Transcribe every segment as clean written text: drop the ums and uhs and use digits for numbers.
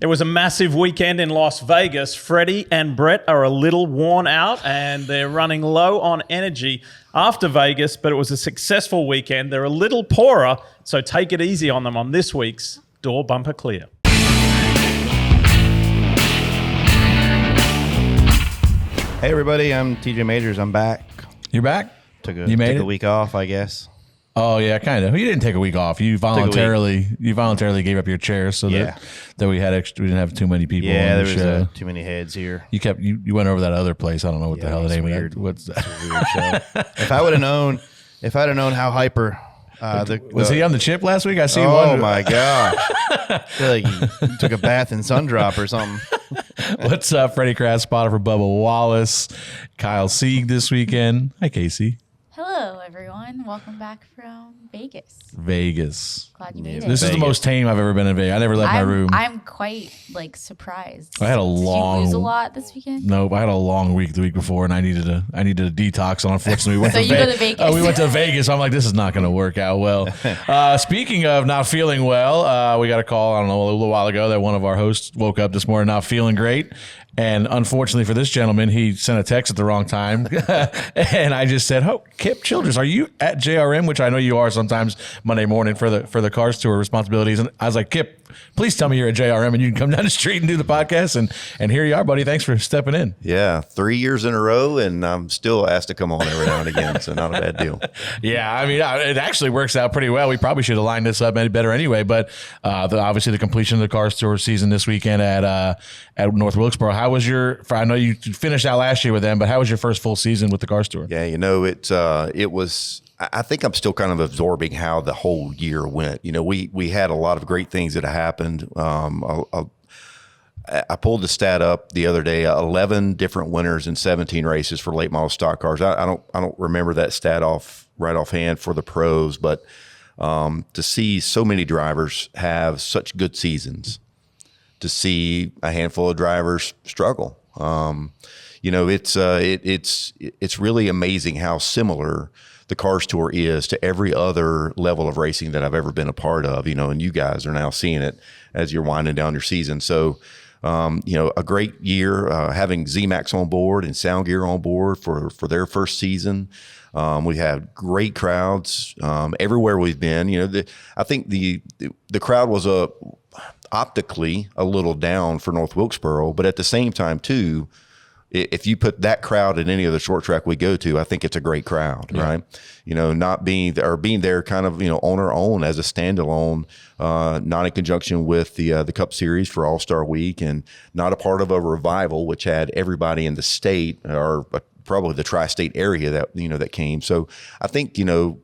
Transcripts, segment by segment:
It was a massive weekend in Las Vegas. Freddie and Brett are a little worn out and they're running low on energy after Vegas, but it was a successful weekend. They're a little poorer, so take it easy on them on this week's Door Bumper Clear. Hey everybody, I'm TJ Majors. I'm back. You're back? Took You made a it? week off, I guess. Oh yeah, kind of. You didn't take a week off. You voluntarily gave up your chair so that we had extra. We didn't have too many people. Yeah, on there the was show. Too many heads here. You went over that other place. I don't know what the hell the name of that. What's that? It's a weird show. If I'd have known how hyper. Was he on the chip last week? I see one. Oh my gosh! I feel like he took a bath in Sundrop or something. What's up, Freddie Kraft, spotter for Bubba Wallace, Kyle Sieg this weekend. Hi, Casey. Hello, everyone. Welcome back from Vegas. Glad you made it. This is the most tame I've ever been in Vegas. I never left my room. I'm quite surprised. I had a Did long. you lose a lot this weekend? Nope, I had a long week the week before, and I needed a detox. And unfortunately, we went So to you go to Vegas. We went to Vegas. I'm like, this is not going to work out well. Speaking of not feeling well, we got a call, I don't know, a little while ago that one of our hosts woke up this morning not feeling great. And unfortunately for this gentleman, he sent a text at the wrong time. And I just said, "Oh, Kip Childress, are you at JRM?" Which I know you are sometimes Monday morning for the Cars Tour responsibilities. And I was like, "Kip, please tell me you're at JRM and you can come down the street and do the podcast." And here you are, buddy. Thanks for stepping in. Yeah, 3 years in a row, and I'm still asked to come on every now and again, so not a bad deal. Yeah, I mean, it actually works out pretty well. We probably should have lined this up any better anyway, but obviously the completion of the Cars Tour season this weekend at North Wilkesboro. How was I know you finished out last year with them, but how was your first full season with the Cars Tour? Yeah, it was. I think I'm still kind of absorbing how the whole year went. We had a lot of great things that happened. I pulled the stat up the other day: 11 different winners in 17 races for late model stock cars. I don't remember that stat offhand for the pros, but to see so many drivers have such good seasons, to see a handful of drivers struggle, it's really amazing how similar the Cars Tour is to every other level of racing that I've ever been a part of. And you guys are now seeing it as you're winding down your season. So. A great year, having Z-Max on board and Sound Gear on board for their first season. We had great crowds everywhere we've been. I think the crowd was optically a little down for North Wilkesboro, but at the same time too, if you put that crowd at any other short track we go to, I think it's a great crowd, right? Not being there kind of, on our own as a standalone, not in conjunction with the Cup Series for All-Star Week, and not a part of a revival, which had everybody in the state or probably the tri-state area that came. So I think,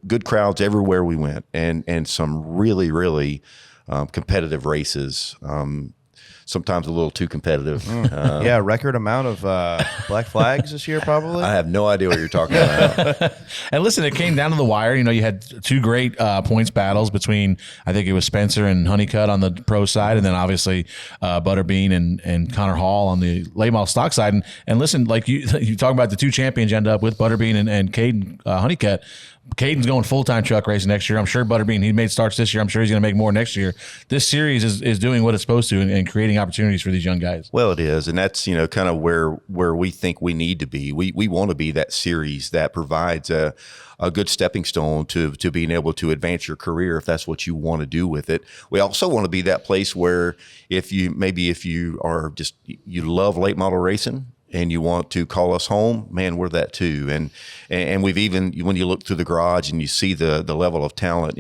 good crowds everywhere we went, and some really, really competitive races. Sometimes a little too competitive. Record amount of black flags this year, probably. I have no idea what you're talking about. And listen, it came down to the wire. You had two great points battles between, I think it was Spencer and Honeycutt on the pro side, and then obviously Butterbean and Connor Hall on the late model stock side. And listen, like you talk about the two champions you end up with, Butterbean and Caden Honeycutt. Caden's going full-time truck racing next year. I'm sure Butterbean, he made starts this year. I'm sure he's going to make more next year. This series is doing what it's supposed to and creating opportunities for these young guys. Well, it is, and that's kind of where we think we need to be. We want to be that series that provides a good stepping stone to being able to advance your career if that's what you want to do with it. We also want to be that place where if you are just you love late model racing and you want to call us home, man, we're that too. And we've even, when you look through the garage and you see the level of talent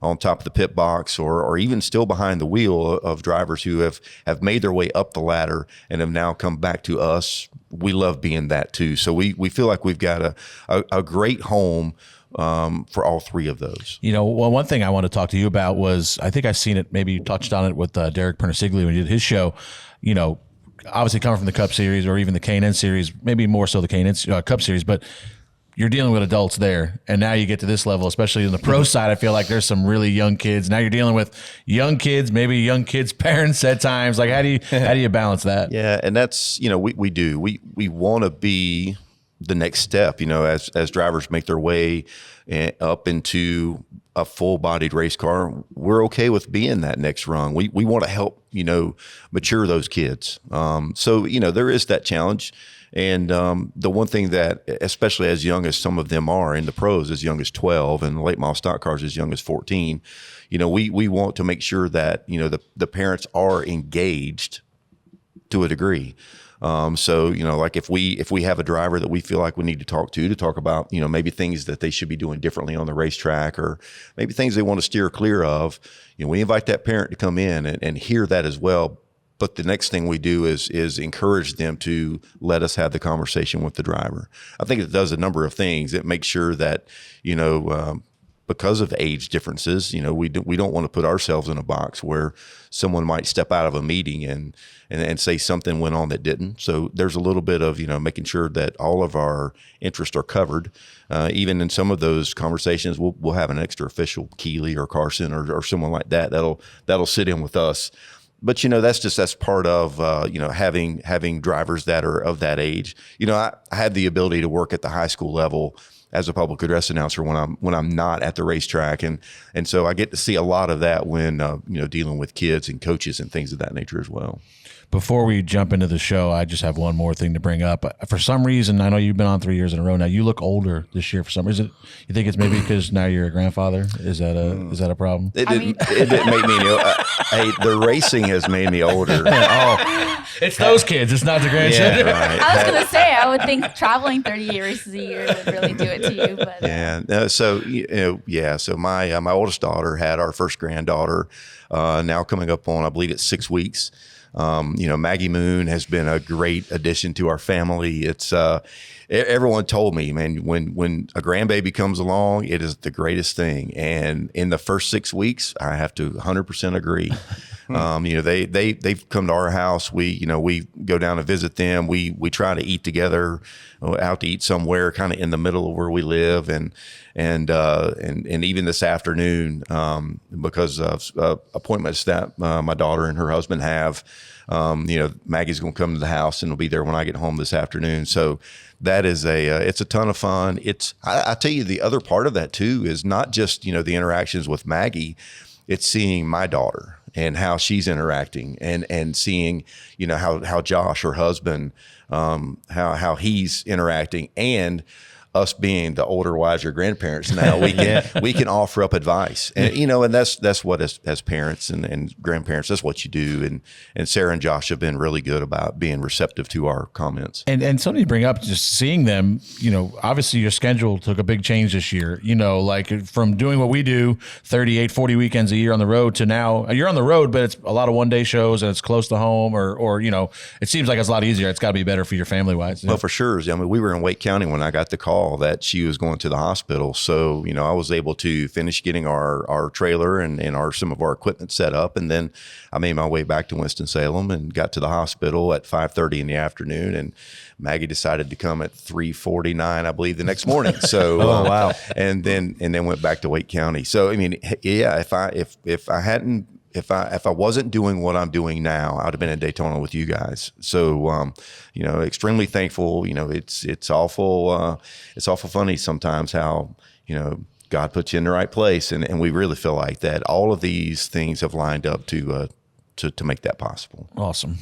on top of the pit box or even still behind the wheel of drivers who have made their way up the ladder and have now come back to us, we love being that too. So we feel like we've got a great home for all three of those. One thing I want to talk to you about was, I think I've seen it, maybe you touched on it with Derek Pernisigli when he did his show, obviously coming from the Cup Series or even the K&N Series, maybe more so the K&N Cup Series, but you're dealing with adults there, and now you get to this level, especially in the pro side. I feel like there's some really young kids. Now you're dealing with young kids, maybe young kids' parents at times. Like, how do you balance that? Yeah, and that's we do. We want to be the next step. As drivers make their way up into a full-bodied race car, we're okay with being that next rung. We want to help mature those kids. So there is that challenge. And the one thing that, especially as young as some of them are in the pros, as young as 12, and late model stock cars as young as 14, we want to make sure that the parents are engaged to a degree. So like if we have a driver that we feel like we need to talk about maybe things that they should be doing differently on the racetrack, or maybe things they want to steer clear of, we invite that parent to come in and hear that as well. But the next thing we do is encourage them to let us have the conversation with the driver. I think it does a number of things. It makes sure that, because of age differences, we don't want to put ourselves in a box where someone might step out of a meeting and say something went on that didn't. So there's a little bit of, making sure that all of our interests are covered. Even in some of those conversations, we'll have an extra official, Keeley or Carson or someone like that that'll sit in with us. But that's part of having drivers that are of that age. I had the ability to work at the high school level as a public address announcer when I'm not at the racetrack, and so I get to see a lot of that when dealing with kids and coaches and things of that nature as well. Before we jump into the show, I just have one more thing to bring up. For some reason, I know you've been on 3 years in a row now. You look older this year for some reason. You think it's maybe because now you're a grandfather? Is that a problem? It didn't make me. Hey, the racing has made me older. It's those kids. It's not the grandchildren. Yeah, right. I was going to say, I would think traveling 38 races a year would really do it to you. But Yeah. No, so So my oldest daughter had our first granddaughter. Now coming up on, I believe it's 6 weeks. Maggie Moon has been a great addition to our family. It's everyone told me, man, when a grandbaby comes along, it is the greatest thing. And in the first 6 weeks, I have to 100% agree. They've come to our house. We go down and visit them. We try to eat together, out to eat somewhere kind of in the middle of where we live. And even this afternoon, because of appointments that my daughter and her husband have, Maggie's going to come to the house and will be there when I get home this afternoon. So that is it's a ton of fun. I tell you, the other part of that too is not just, the interactions with Maggie, it's seeing my daughter and how she's interacting and seeing, how Josh, her husband, how he's interacting, and us being the older, wiser grandparents now, we can offer up advice, and and that's what as parents and grandparents, that's what you do. And Sarah and Josh have been really good about being receptive to our comments. And something to bring up, just seeing them, obviously your schedule took a big change this year, like from doing what we do, 38, 40 weekends a year on the road, to now you're on the road, but it's a lot of one-day shows and it's close to home, or it seems like it's a lot easier. It's got to be better for your family wise. Well, for sure. I mean, we were in Wake County when I got the call that she was going to the hospital. So, I was able to finish getting our trailer and some of our equipment set up. And then I made my way back to Winston-Salem and got to the hospital at 5:30 in the afternoon. And Maggie decided to come at 3:49, I believe, the next morning. So, wow. And then went back to Wake County. So, I mean, yeah, if I wasn't doing what I'm doing now, I'd have been in Daytona with you guys. So, extremely thankful. It's awful funny sometimes how, God puts you in the right place. And we really feel like that all of these things have lined up to make that possible. Awesome.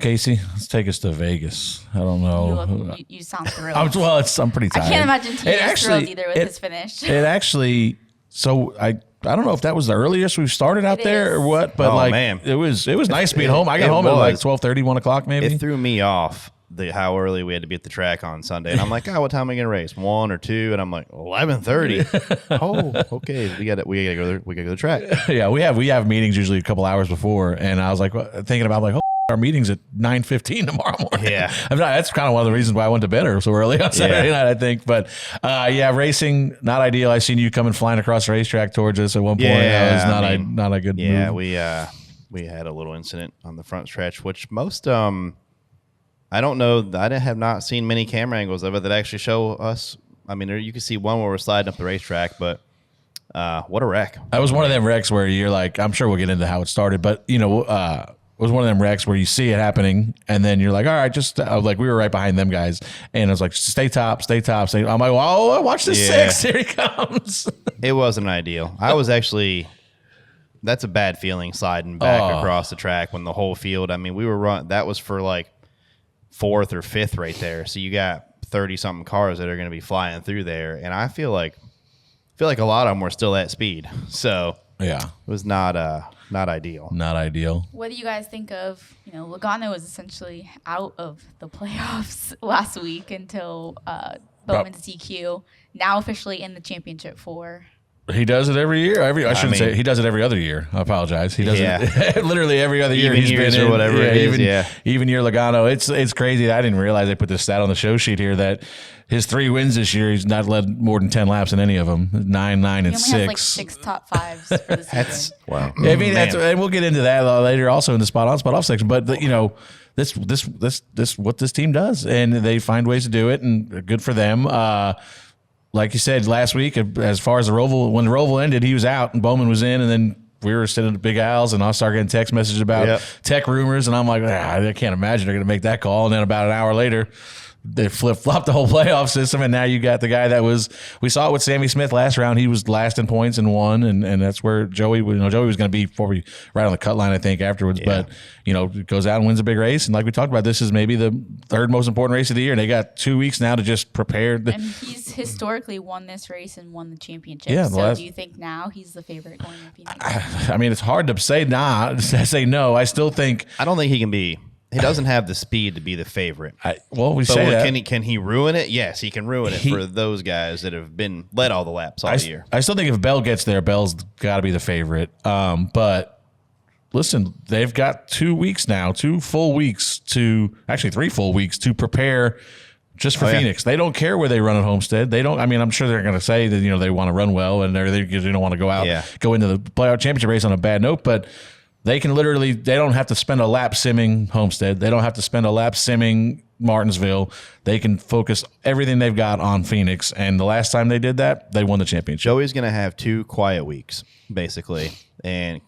Casey, let's take us to Vegas. I don't know. You sound thrilled. I'm pretty tired. I can't imagine Tina's thrilled either with his finish. It actually, so I don't know if that was the earliest we've started out there or what, but man. it was nice being home. I got home at like 12:30, 1 o'clock maybe. It threw me off how early we had to be at the track on Sunday. And I'm like, what time are we going to race? 1 or 2? And I'm like, 11:30. Oh, okay. We got to go to the track. Yeah, we have meetings usually a couple hours before. And I was like, thinking about our meeting's at 9:15 tomorrow morning. Yeah. That's kind of one of the reasons why I went to bed so early on Saturday night, I think. But racing, not ideal. I seen you coming flying across the racetrack towards us at one point. Yeah, it was not a good move. Yeah, we had a little incident on the front stretch, which most I don't know. I have not seen many camera angles of it that actually show us. I mean, you can see one where we're sliding up the racetrack, but what a wreck. That was one of them wrecks where you're like, I'm sure we'll get into how it started, but was one of them wrecks where you see it happening and then you're like, all right, just like we were right behind them guys. And I was like, stay top. I'm like, oh, watch the 6. Here he comes. It wasn't ideal. I was actually, that's a bad feeling sliding back across the track when the whole field, I mean, we were that was for like 4th or 5th right there. So you got 30 something cars that are going to be flying through there. And I feel like a lot of them were still at speed. So yeah, it was not ideal. Not ideal. What do you guys think of, Logano was essentially out of the playoffs last week until Bowman's DQ, now officially in the championship for. He does it every year. I shouldn't say he does it every other year. I apologize. He does it literally every other year. He's been in, or whatever it is. Even year Logano. It's crazy. I didn't realize they put this stat on the show sheet here that his 3 wins this year, he's not led more than 10 laps in any of them. 9, 9, and 6. He only has like 6 top 5s for the season. That's wow. I mean, and we'll get into that later, also in the spot on, spot off section. But this what this team does, and they find ways to do it, and good for them. Like you said last week, as far as when the Roval ended, he was out and Bowman was in, and then we were sitting at Big Al's, and I started getting text messages about tech rumors, and I'm like, I can't imagine they're going to make that call. And then about an hour later, they flip-flopped the whole playoff system, and now you got the guy that we saw it with Sammy Smith last round. He was last in points and won, and that's where Joey was going to be right on the cut line, I think, afterwards. Yeah. But, goes out and wins a big race. And like we talked about, this is maybe the 3rd most important race of the year. And they got 2 weeks now to just prepare. And he's historically won this race and won the championship. Yeah, so do you think now he's the favorite going to Phoenix? I mean, it's hard to say say no. I still think. I don't think he can be. He doesn't have the speed to be the favorite. Can he ruin it? Yes, he can ruin it for those guys that have been led all the laps all year. I still think if Bell gets there, Bell's got to be the favorite. But listen, they've got 2 weeks now, 2 full weeks actually 3 full weeks to prepare just for Phoenix. They don't care where they run at Homestead. They don't. I mean, I'm sure they're going to say that they want to run well and they don't want to go into the playoff championship race on a bad note, but. They can they don't have to spend a lap simming Homestead. They don't have to spend a lap simming Martinsville. They can focus everything they've got on Phoenix. And the last time they did that, they won the championship. Joey's going to have 2 quiet weeks, basically. And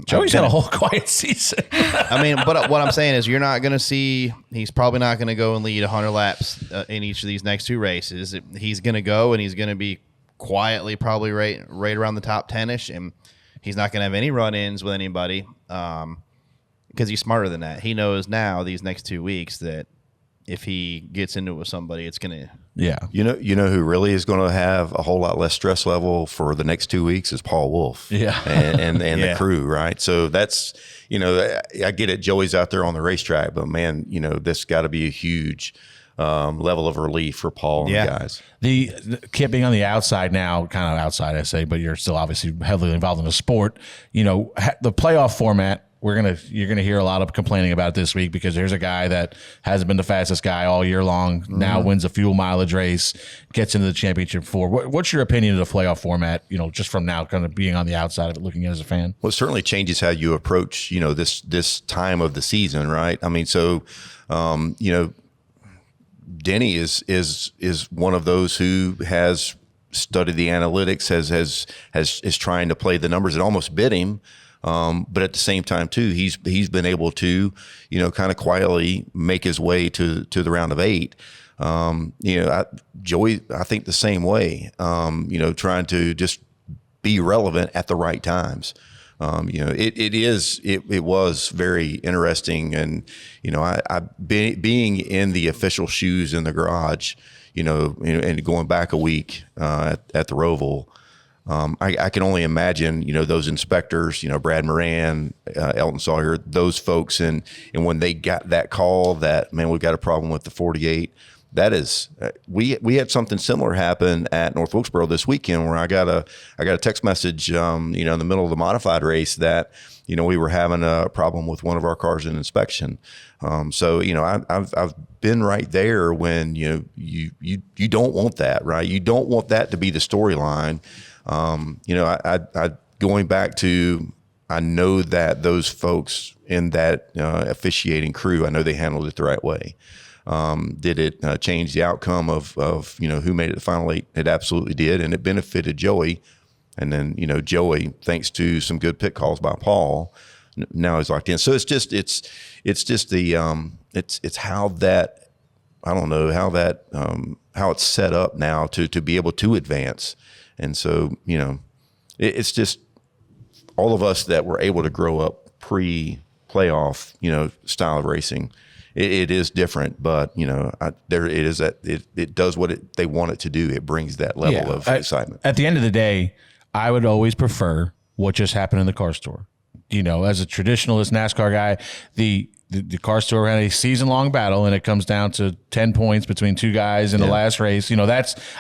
Joey's had a whole quiet season. I mean, but what I'm saying is you're not going to see – he's probably not going to go and lead 100 laps in each of these next 2 races. He's going to go, and he's going to be quietly probably right around the top 10-ish, and – he's not going to have any run-ins with anybody because he's smarter than that. He knows now these next 2 weeks that if he gets into it with somebody, it's going to – yeah. You know who really is going to have a whole lot less stress level for the next 2 weeks is Paul Wolf. Yeah. And the crew, right? So that's – I get it. Joey's out there on the racetrack, but, man, this got to be a huge level of relief for Paul and the guys. The Kip being on the outside now, kind of outside, I say, but you're still obviously heavily involved in the sport. The playoff format, you're gonna hear a lot of complaining about it this week because there's a guy that hasn't been the fastest guy all year long, now wins a fuel mileage race, gets into the championship 4. What's your opinion of the playoff format? Just from now, kind of being on the outside of it, looking at it as a fan. Well, it certainly changes how you approach this time of the season, right? I mean, so Denny is one of those who has studied the analytics, is trying to play the numbers and almost bit him. But at the same time too, he's been able to, kind of quietly make his way to the round of 8. Joey, I think the same way, trying to just be relevant at the right times. It was very interesting, and being in the official shoes in the garage, and going back a week at the Roval, I can only imagine those inspectors, Brad Moran, Elton Sawyer, those folks, and when they got that call that, man, we've got a problem with the 48. That is, we had something similar happen at North Wilkesboro this weekend where I got a text message, in the middle of the modified race that, we were having a problem with one of our cars in inspection. So I've been right there when you don't want that, right? You don't want that to be the storyline. I going back to, I know that those folks in that officiating crew, I know they handled it the right way. Did it change the outcome of who made it the final 8? It absolutely did, and it benefited Joey. And then Joey, thanks to some good pit calls by Paul, Now he's locked in. So it's just the it's how that, I don't know how that how it's set up now to be able to advance. And so, you know, it's just all of us that were able to grow up pre-playoff, you know, style of racing. It is different, but you know, there it is that it does what they want it to do. It brings that level of excitement. At the end of the day, I would always prefer what just happened in the car store. You know, as a traditionalist NASCAR guy, the car store had a season-long battle, and it comes down to 10 points between two guys in the last race. You know,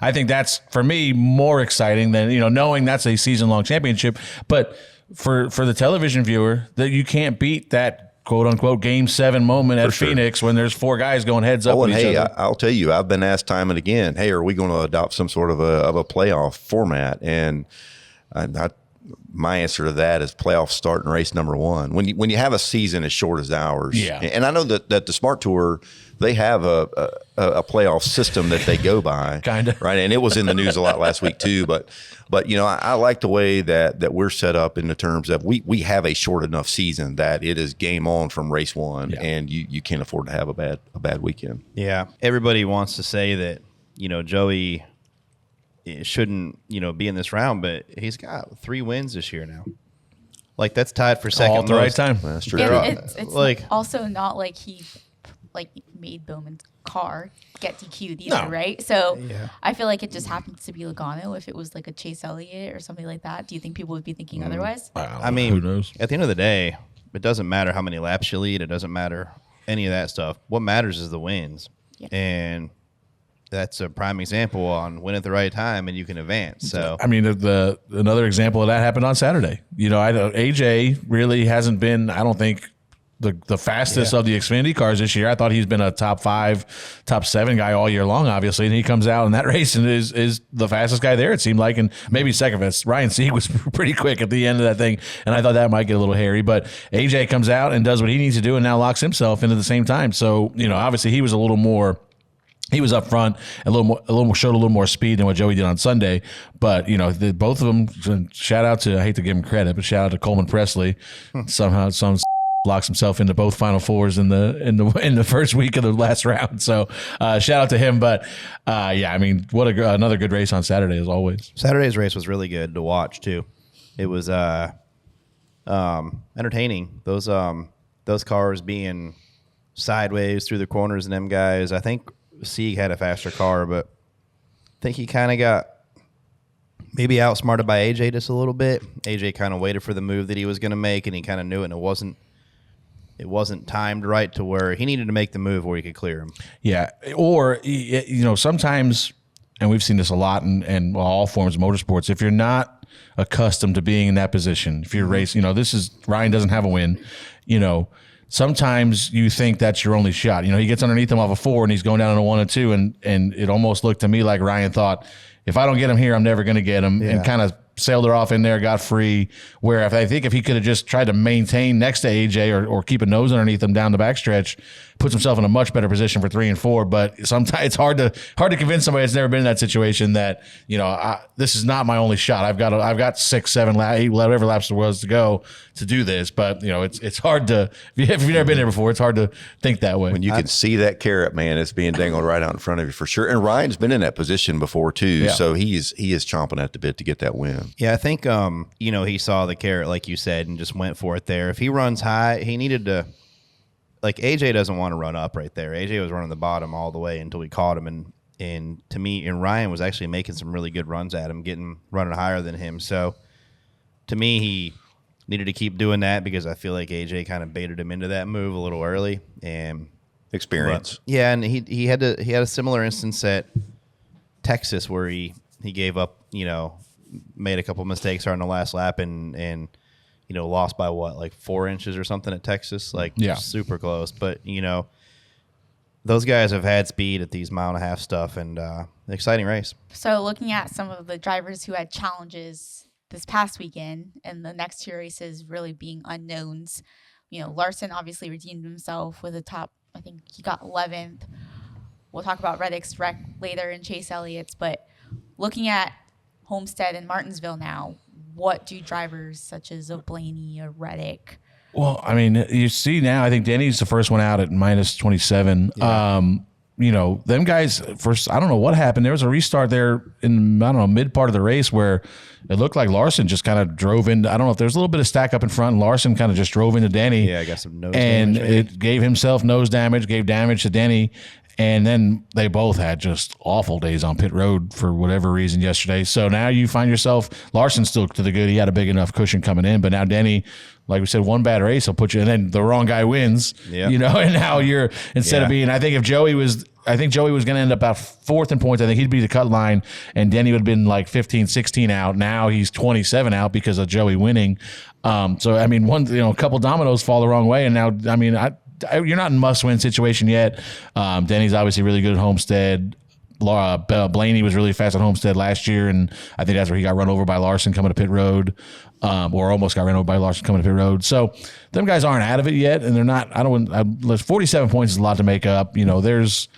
I think that's for me more exciting than, you know, knowing that's a season-long championship. But for the television viewer, that you can't beat that quote unquote Game 7 moment at Phoenix when there's four guys going heads up. Oh, and with each other. I'll tell you, I've been asked time and again, hey, are we going to adopt some sort of a playoff format? And my answer to that is playoffs start in race number 1. When you have a season as short as ours, and I know that the Smart Tour, they have a playoff system that they go by, kind of right. And it was in the news a lot last week too. But you know, I like the way that we're set up in the terms of we have a short enough season that it is game on from race 1, and you can't afford to have a bad weekend. Yeah, everybody wants to say that, you know, Joey shouldn't, you know, be in this round, but he's got 3 wins this year now. Like, that's tied for second. All at the right time. That's true. And it's like also not like he made Bowman's car get DQ'd either, right? So I feel like it just happens to be Logano. If it was like a Chase Elliott or something like that, do you think people would be thinking otherwise? I mean, who knows? At the end of the day, it doesn't matter how many laps you lead. It doesn't matter any of that stuff. What matters is the wins. Yeah. And that's a prime example on win at the right time and you can advance. So I mean, another example of that happened on Saturday. You know, AJ really hasn't been, I don't think, the fastest of the Xfinity cars this year. I thought he's been a top 5, top 7 guy all year long, obviously. And he comes out in that race and is the fastest guy there, it seemed like, and maybe second best. Ryan Sieg was pretty quick at the end of that thing, and I thought that might get a little hairy. But AJ comes out and does what he needs to do and now locks himself into the same time. So, you know, obviously he was a little more. He was up front, showed a little more speed than what Joey did on Sunday. But, you know, both of them, shout out to, I hate to give him credit, but shout out to Coleman Presley. Somehow some locks himself into both Final Fours in the first week of the last round. So shout out to him. But I mean, what another good race on Saturday as always. Saturday's race was really good to watch too. It was entertaining. Those cars being sideways through the corners and them guys. I think Sieg had a faster car, but I think he kind of got maybe outsmarted by AJ just a little bit. AJ kind of waited for the move that he was going to make, and he kind of knew it, and it wasn't timed right to where he needed to make the move where he could clear him. Yeah, or, you know, sometimes, and we've seen this a lot in all forms of motorsports, if you're not accustomed to being in that position, if you're racing, you know, Ryan doesn't have a win, you know, sometimes you think that's your only shot. You know, he gets underneath him off a 4 and he's going down on a 1 and 2, and it almost looked to me like Ryan thought, if I don't get him here, I'm never going to get him, and kind of sailed her off in there, got free. Where I think if he could have just tried to maintain next to AJ or keep a nose underneath him down the backstretch, puts himself in a much better position for 3 and 4. But sometimes it's hard to convince somebody that's never been in that situation that, you know, this is not my only shot. I've got 6, 7, 8, whatever laps there was to go to do this. But, you know, it's hard to, if you've never been there before, it's hard to think that way. When you can see that carrot, man, it's being dangled right out in front of you for sure. And Ryan's been in that position before too, so he is chomping at the bit to get that win. Yeah, I think you know, he saw the carrot like you said and just went for it there. If he runs high, he needed to. Like, AJ doesn't want to run up right there. AJ was running the bottom all the way until we caught him, and to me, and Ryan was actually making some really good runs at him, running higher than him. So to me, he needed to keep doing that because I feel like AJ kind of baited him into that move a little early. And experience. And he had a similar instance at Texas where he gave up, you know, made a couple mistakes on the last lap and you know, lost by what, like 4 inches or something at Texas, like super close. But, you know, those guys have had speed at these mile-and-a-half stuff, and an exciting race. So looking at some of the drivers who had challenges this past weekend and the next 2 races really being unknowns, you know, Larson obviously redeemed himself with a top, I think he got 11th. We'll talk about Reddick's wreck later and Chase Elliott's, but looking at Homestead and Martinsville now, what do drivers such as a Blaney, a Reddick, Well, I mean, you see now, I think Denny's the first one out at minus 27. Yeah. Them guys first, I don't know what happened. There was a restart there in, mid part of the race where it looked like Larson just kind of drove into, I don't know if there's a little bit of stack up in front, and Larson kind of just drove into Denny. Yeah, I got some nose damage. And damage, it gave himself nose damage, gave damage to Denny. And then they both had just awful days on pit road for whatever reason yesterday. So now you find yourself, Larson's still to the good. He had a big enough cushion coming in, but now Denny, like we said, one bad race will put you, and then the wrong guy wins, and now you're, instead of being, I think Joey was going to end up about fourth in points. I think he'd be the cut line, and Denny would have been like 15, 16 out. Now he's 27 out because of Joey winning. So, I mean, a couple dominoes fall the wrong way, and now, I mean, you're not in must-win situation yet. Denny's obviously really good at Homestead. Blaney was really fast at Homestead last year, and I think that's where he got run over by Larson coming to pit road, or almost got run over by Larson coming to pit road. So them guys aren't out of it yet, and they're not. 47 points is a lot to make up. There's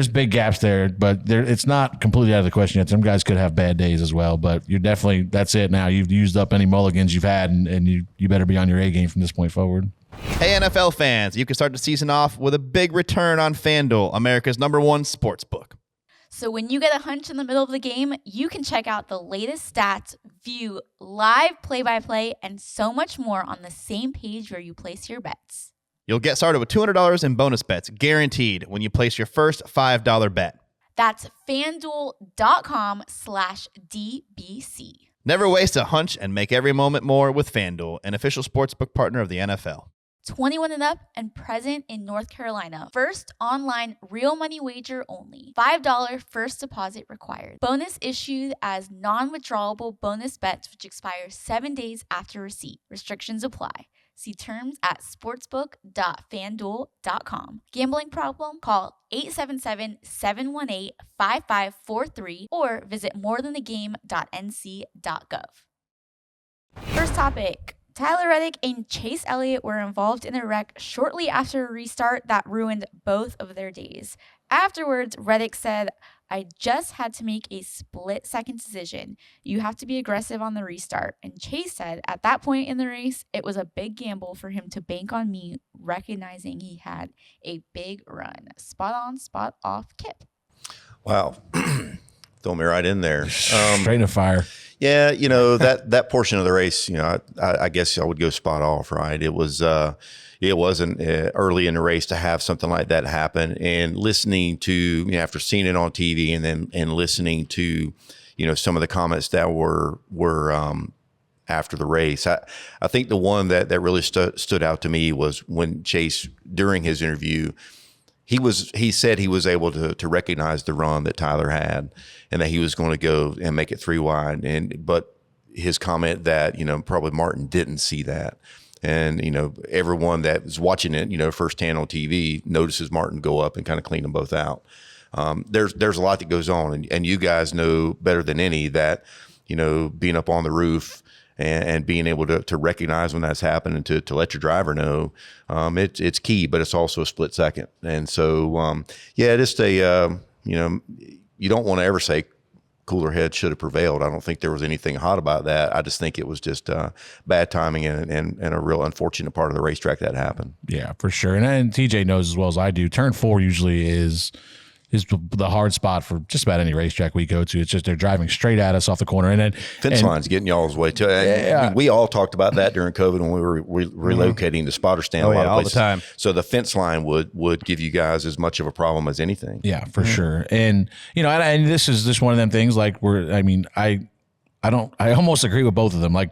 big gaps there, but it's not completely out of the question yet. Some guys could have bad days as well, but you're definitely, that's it now. You've used up any mulligans you've had, and you better be on your A game from this point forward. Hey, NFL fans, you can start the season off with a big return on FanDuel, America's #1 sports book. So when you get a hunch in the middle of the game, you can check out the latest stats, view live play-by-play, and so much more on the same page where you place your bets. You'll get started with $200 in bonus bets, guaranteed, when you place your first $5 bet. That's FanDuel.com/DBC. Never waste a hunch and make every moment more with FanDuel, an official sportsbook partner of the NFL. 21 and up and present in North Carolina. First online real money wager only. $5 first deposit required. Bonus issued as non-withdrawable bonus bets which expire 7 days after receipt. Restrictions apply. See terms at sportsbook.fanduel.com. Gambling problem? Call 877-718-5543 or visit morethanagame.nc.gov. First topic. Tyler Reddick and Chase Elliott were involved in a wreck shortly after a restart that ruined both of their days. Afterwards, Reddick said, "I just had to make a split-second decision. You have to be aggressive on the restart." And Chase said, at that point in the race, it was a big gamble for him to bank on me, recognizing he had a big run. Spot on, spot off, Kip. Wow. Throw me right in there. Straight to fire. Yeah, that portion of the race, I guess I would go spot off, right? It wasn't early in the race to have something like that happen, and listening to, after seeing it on TV and listening to, some of the comments that were after the race. I think the one that really stood out to me was when Chase, during his interview, he said he was able to recognize the run that Tyler had, and that he was going to go and make it 3 wide. But his comment that, probably Martin didn't see that. And, everyone that was watching it, firsthand on TV notices Martin go up and kind of clean them both out. There's a lot that goes on, and you guys know better than any that, being up on the roof and being able to recognize when that's happening, to let your driver know, it's key, but it's also a split second. And so, just you don't want to ever say cooler head should have prevailed. I don't think there was anything hot about that. I just think it was just bad timing and a real unfortunate part of the racetrack that happened. Yeah, for sure. And TJ knows as well as I do, turn 4 usually is the hard spot for just about any racetrack we go to. It's just they're driving straight at us off the corner. And then fence line's getting y'all's way too. I mean, we all talked about that during COVID when we were relocating the spotter stand a lot of all places. The time. So the fence line would give you guys as much of a problem as anything. Yeah, for sure. And and this is just one of them things like I almost agree with both of them. Like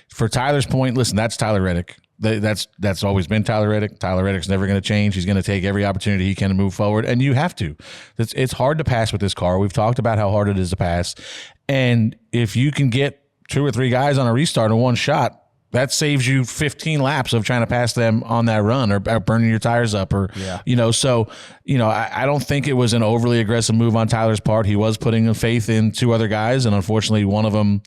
for Tyler's point, listen, that's Tyler Reddick. That's always been Tyler Reddick. Tyler Reddick's never going to change. He's going to take every opportunity he can to move forward, and you have to. It's hard to pass with this car. We've talked about how hard it is to pass, and if you can get 2 or 3 guys on a restart in one shot, that saves you 15 laps of trying to pass them on that run or burning your tires up I don't think it was an overly aggressive move on Tyler's part. He was putting faith in 2 other guys, and unfortunately one of them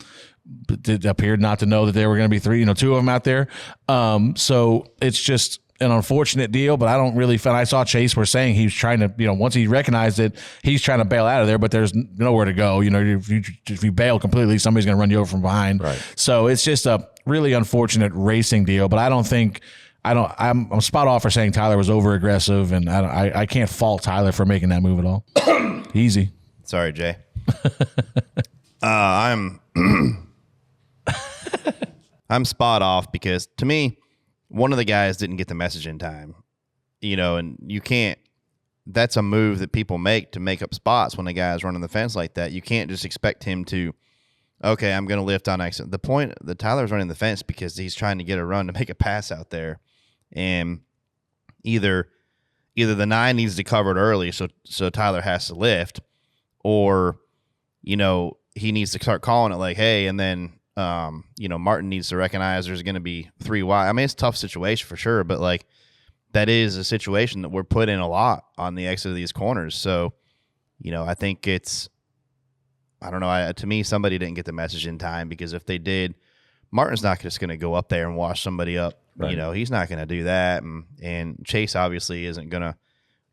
appeared not to know that there were going to be 2 of them out there. So it's just, an unfortunate deal, but I don't really feel. I saw Chase were saying he was trying to, once he recognized it, he's trying to bail out of there, but there's nowhere to go. If you bail completely, somebody's going to run you over from behind. Right. So it's just a really unfortunate racing deal, but I don't think. I'm spot off for saying Tyler was over aggressive, and I can't fault Tyler for making that move at all. Easy. Sorry, Jay. I'm spot off because to me, one of the guys didn't get the message in time. And you can't. That's a move that people make to make up spots when a guy's running the fence like that. You can't just expect him to. Okay, I'm going to lift on accident. The point that Tyler's running the fence because he's trying to get a run to make a pass out there. And either the 9 needs to cover it early, so Tyler has to lift, or he needs to start calling it like, hey, and then Martin needs to recognize there's going to be 3 wide. I mean, it's a tough situation for sure, but like that is a situation that we're put in a lot on the exit of these corners. So, I think it's, I don't know. To me, somebody didn't get the message in time because if they did, Martin's not just going to go up there and wash somebody up. Right. He's not going to do that. And Chase obviously isn't going to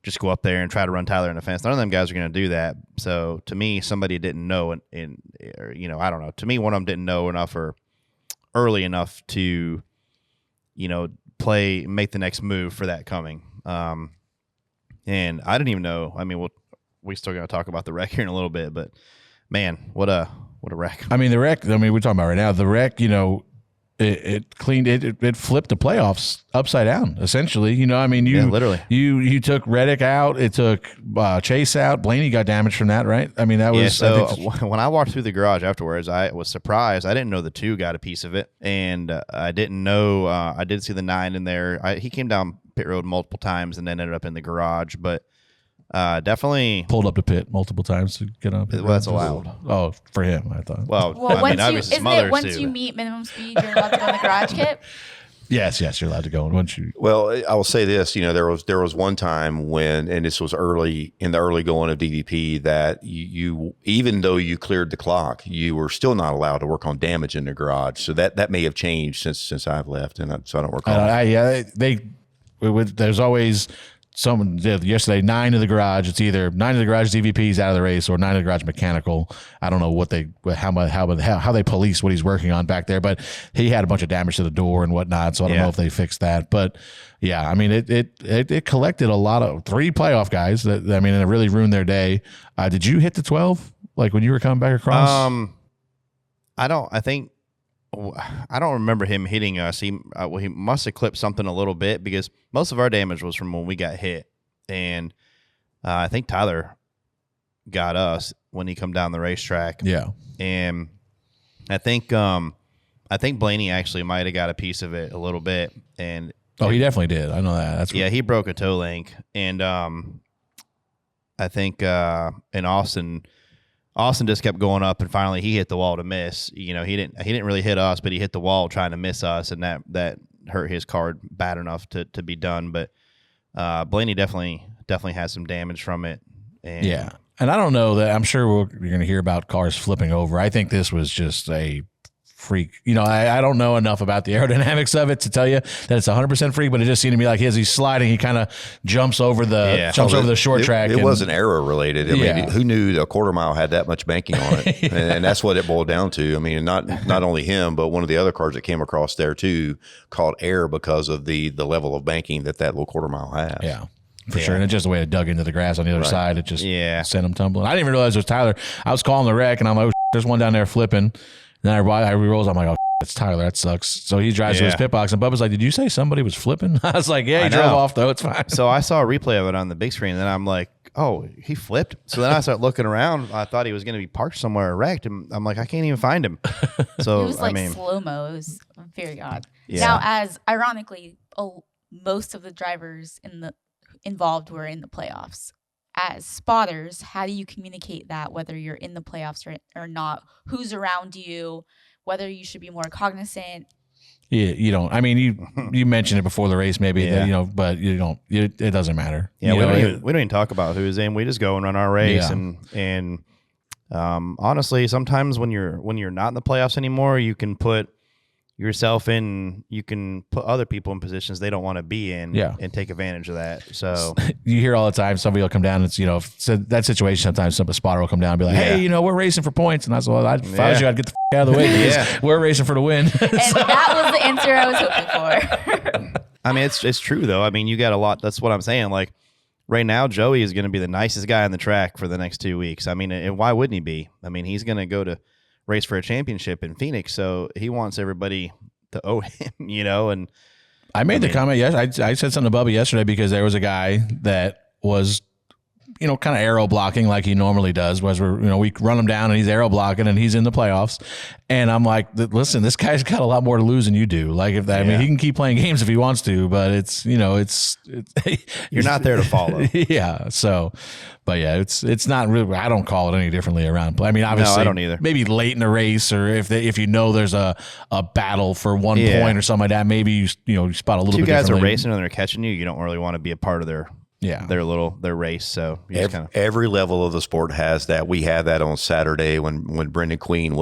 just go up there and try to run Tyler in the fence. None of them guys are going to do that. So to me, somebody didn't know. I don't know. To me, one of them didn't know enough or early enough to, make the next move for that coming. And I didn't even know. I mean, we still going to talk about the wreck here in a little bit, but man, what a wreck. I mean, the wreck, we're talking about right now, the wreck, it cleaned it flipped the playoffs upside down essentially. Literally you took Reddick out, it took Chase out, Blaney got damaged from that, right? I mean, that was when I walked through the garage afterwards, I was surprised. I didn't know the 2 got a piece of it, and I didn't know I did see the 9 in there. He came down pit road multiple times and then ended up in the garage, but definitely pulled up the pit multiple times to get up. Well, that's allowed. Oh, for him, I thought. Well, once you meet minimum speed, you're allowed to go in the garage, Kip? Yes, you're allowed to go. Once you. Well, I will say this. There was one time when, and this was early in the early going of DVP, that you even though you cleared the clock, you were still not allowed to work on damage in the garage. So that may have changed since I've left, and so I don't recall. There's always. Someone did yesterday 9 in the garage. It's either 9 in the garage DVP's out of the race or 9 in the garage mechanical. I don't know how they police what he's working on back there, but he had a bunch of damage to the door and whatnot. So I don't know if they fixed that, but yeah, I mean it collected a lot of 3 playoff guys that and it really ruined their day. Did you hit the 12 like when you were coming back across? I don't remember him hitting us. He must have clipped something a little bit because most of our damage was from when we got hit. And I think Tyler got us when he come down the racetrack. Yeah. And I think Blaney actually might have got a piece of it a little bit. And he definitely did. I know that. He broke a toe link. And I think in Austin just kept going up, and finally he hit the wall to miss. He didn't really hit us, but he hit the wall trying to miss us, and that hurt his card bad enough to be done. But Blaney definitely had some damage from it. And yeah, and I don't know that. I'm sure you're going to hear about cars flipping over. I think this was just a freak. I don't know enough about the aerodynamics of it to tell you that it's 100% freak, but it just seemed to me like as he's sliding, he kind of jumps over the short track. It wasn't error related. I mean, who knew a quarter mile had that much banking on it? and that's what it boiled down to. I mean, not only him, but one of the other cars that came across there too caught air because of the level of banking that little quarter mile has. Yeah. For sure. And it's just the way it dug into the grass on the other side. It just sent him tumbling. I didn't even realize it was Tyler. I was calling the wreck, and I'm like, there's one down there flipping. And then I re-rolls. I'm like, it's Tyler. That sucks. So he drives to his pit box, and Bubba's like, did you say somebody was flipping? I was like, yeah, he drove off, though. It's fine. So I saw a replay of it on the big screen, and then I'm like, oh, he flipped. So then I started looking around. I thought he was going to be parked somewhere wrecked, and I'm like, I can't even find him. So it was like slow-mo. It was very odd. Yeah. Now, as ironically, most of the drivers involved were in the playoffs. As spotters, how do you communicate that, whether you're in the playoffs or not? Who's around you? Whether you should be more cognizant? Yeah, you don't. I mean, you mentioned it before the race, maybe, but you don't. It doesn't matter. Yeah, we don't even talk about who's in. We just go and run our race, and honestly, sometimes when you're not in the playoffs anymore, you can put yourself in, you can put other people in positions they don't want to be in and take advantage of that. So you hear all the time, somebody will come down and so that situation, sometimes a spotter will come down and be like, hey, we're racing for points. And I said, well, if I was you, I'd get the out of the way because we're racing for the win. And that was the answer I was hoping for. I mean, it's true though. I mean, you got a lot. That's what I'm saying. Like right now, Joey is going to be the nicest guy on the track for the next 2 weeks. I mean, and why wouldn't he be? I mean, he's going to go to race for a championship in Phoenix, so he wants everybody to owe him, and I made the comment, I said something to Bubba yesterday because there was a guy that was, kind of arrow blocking like he normally does, we run him down and he's arrow blocking and he's in the playoffs. And I'm like, listen, this guy's got a lot more to lose than you do. Like I mean, he can keep playing games if he wants to, but it's you're not there to follow. Yeah. So, but yeah, it's not really, I don't call it any differently around. I mean, obviously, no, I don't either. Maybe late in the race, or if there's a battle for 1 point or something like that, maybe you spot a little bit differently. Two guys are racing and they're catching you don't really want to be a part of their race. So every level of the sport has that. We had that on Saturday when Brendan Queen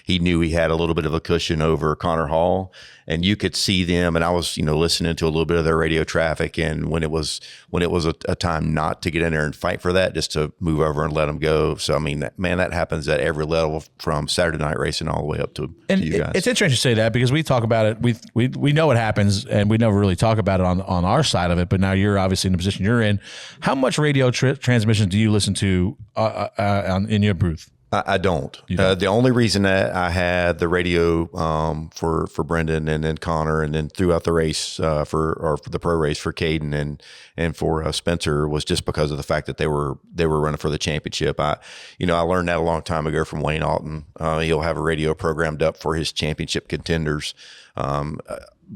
he knew he had a little bit of a cushion over Connor Hall, and you could see them. And I was, listening to a little bit of their radio traffic. And when it was a time not to get in there and fight for that, just to move over and let them go. So, I mean, that happens at every level from Saturday night racing all the way up to you guys. It's interesting to say that because we talk about it. We know what happens and we never really talk about it on our side of it. But now you're obviously in the position you're in. How much radio transmissions do you listen to in your booth? I don't. The only reason that I had the radio for Brendan and then Connor and then throughout the race for the pro race for Caden and for Spencer was just because of the fact that they were running for the championship. I learned that a long time ago from Wayne Alton. He'll have a radio programmed up for his championship contenders.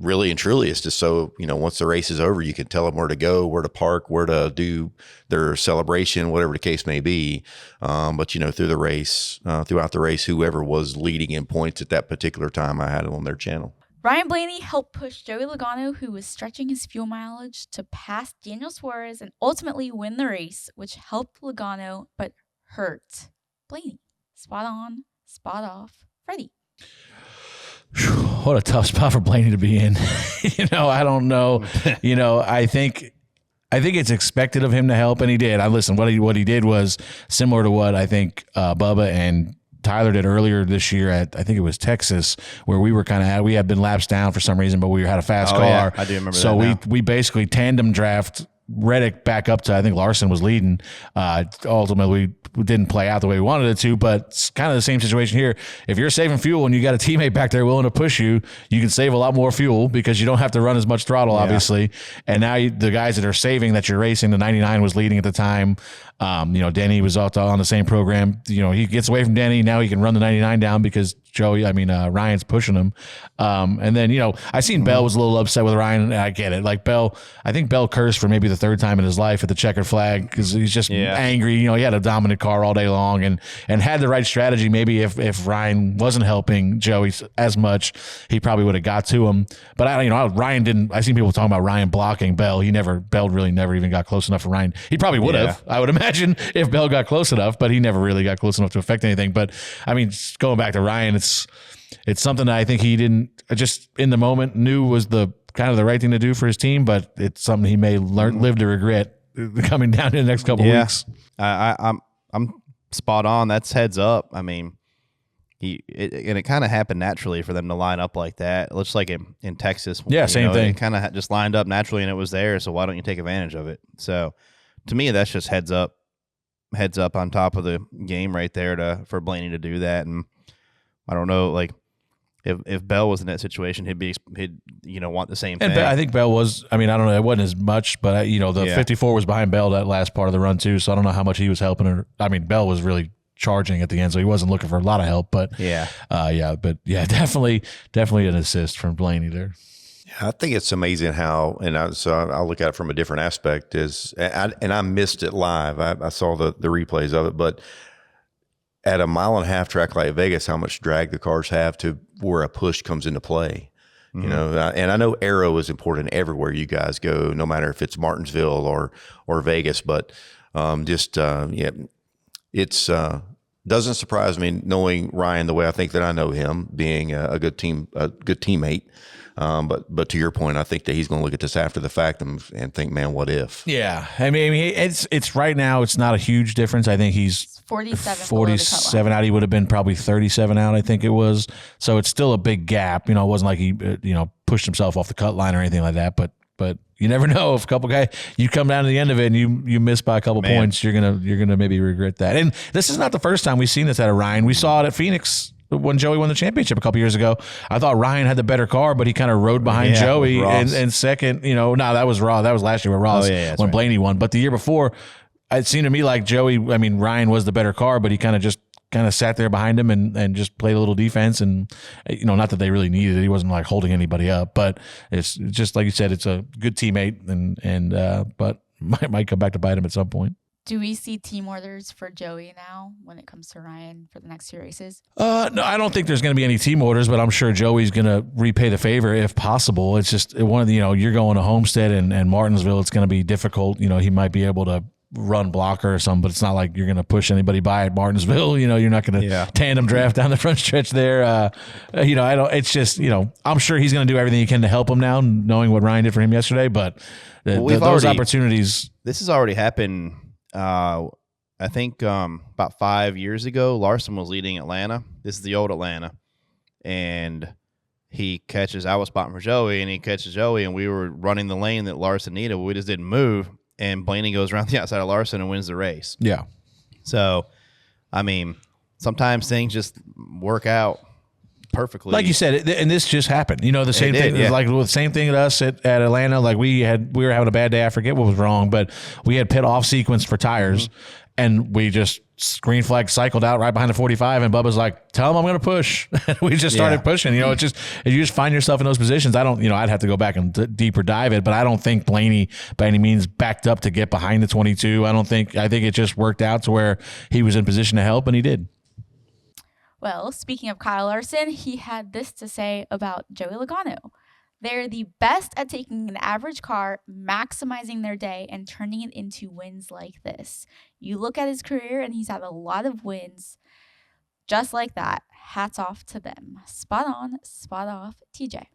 Really and truly, it's just so, once the race is over, you can tell them where to go, where to park, where to do their celebration, whatever the case may be. But, throughout the race, whoever was leading in points at that particular time, I had it on their channel. Ryan Blaney helped push Joey Logano, who was stretching his fuel mileage, to pass Daniel Suarez and ultimately win the race, which helped Logano but hurt Blaney. Spot on, spot off, Freddie. What a tough spot for Blaney to be in. I don't know. I think it's expected of him to help, and he did. What he did was similar to what I think Bubba and Tyler did earlier this year at, I think it was Texas, where we were we had been laps down for some reason, but we had a fast car. Yeah, I do remember so that. So we basically tandem draft Reddick back up to, I think Larson was leading. Ultimately, we didn't play out the way we wanted it to, but it's kind of the same situation here. If you're saving fuel and you got a teammate back there willing to push you, you can save a lot more fuel because you don't have to run as much throttle, obviously. And now the guys that are saving that you're racing, the 99 was leading at the time. Denny was on the same program. He gets away from Denny. Now he can run the 99 down because Ryan's pushing him. And then, I seen Bell was a little upset with Ryan, and I get it. Like I think Bell cursed for maybe the third time in his life at the checkered flag because he's just angry. He had a dominant car all day long and had the right strategy. Maybe if Ryan wasn't helping Joey as much, he probably would have got to him. But Ryan didn't. I seen people talking about Ryan blocking Bell. Bell really never even got close enough for Ryan. He probably would have, I would imagine, if Bell got close enough, but he never really got close enough to affect anything. But I mean, going back to Ryan, it's something that I think he didn't just in the moment knew was the kind of the right thing to do for his team, but it's something he may live to regret coming down in the next couple of weeks. I'm spot on. That's heads up. I mean, it kind of happened naturally for them to line up like that. It looks like in Texas. Yeah, same thing. It kind of just lined up naturally and it was there. So why don't you take advantage of it? So to me, that's just heads up on top of the game right there for Blaney to do that. And I don't know, like if Bell was in that situation, he'd want the same thing. And I think Bell was. I mean, I don't know. It wasn't as much, but the 54 was behind Bell that last part of the run too. So I don't know how much he was helping her. I mean, Bell was really charging at the end, so he wasn't looking for a lot of help. But definitely an assist from Blaney there. I think it's amazing how, so I'll look at it from a different aspect. I missed it live. I saw the replays of it, but at a 1.5 mile track like Vegas, how much drag the cars have to where a push comes into play. Mm-hmm. And I know aero is important everywhere you guys go, no matter if it's Martinsville or Vegas. But it's Doesn't surprise me knowing Ryan the way I think that I know him, being a good teammate. But to your point, I think that he's going to look at this after the fact and think, man, what if? Yeah, I mean, it's right now. It's not a huge difference. I think he's 47 out. He would have been probably 37 out. I think it was. So it's still a big gap. It wasn't like he pushed himself off the cut line or anything like that. But you never know. If a couple guys, you come down to the end of it and you miss by a couple points, you're gonna maybe regret that. And this is not the first time we've seen this out of Ryan. We saw it at Phoenix when Joey won the championship a couple years ago. I thought Ryan had the better car, but he kind of rode behind Joey and second. No, that was Ross. That was last year with Ross when Blaney won. But the year before, it seemed to me like Ryan was the better car, but he kind of sat there behind him and just played a little defense. And, not that they really needed it. He wasn't like holding anybody up, but it's just like you said, it's a good teammate but might come back to bite him at some point. Do we see team orders for Joey now when it comes to Ryan for the next few races? No, I don't think there's going to be any team orders, but I'm sure Joey's going to repay the favor if possible. It's just one of the, you're going to Homestead and Martinsville. It's going to be difficult. He might be able to run blocker or something, but it's not like you're going to push anybody by at Martinsville. You're not going to tandem draft down the front stretch there. It's just, I'm sure he's going to do everything he can to help him now, knowing what Ryan did for him yesterday. But those opportunities. This has already happened. I think about 5 years ago, Larson was leading Atlanta. This is the old Atlanta. And I was spotting for Joey, and he catches Joey, and we were running the lane that Larson needed. We just didn't move. And Blaney goes around the outside of Larson and wins the race. Yeah. So, I mean, sometimes things just work out perfectly. Like you said, and this just happened. The same thing. Yeah. Like the same thing at us at Atlanta. Like we were having a bad day. I forget what was wrong, but we had pit off sequence for tires, and we just green flag cycled out right behind the 45, and Bubba's like, "Tell him I'm going to push." We just started pushing. It's just you just find yourself in those positions. I don't. I'd have to go back and deeper dive it, but I don't think Blaney by any means backed up to get behind the 22. I think it just worked out to where he was in position to help, and he did. Well, speaking of Kyle Larson, he had this to say about Joey Logano. They're the best at taking an average car, maximizing their day, and turning it into wins like this. You look at his career, and he's had a lot of wins just like that. Hats off to them. Spot on, spot off, TJ.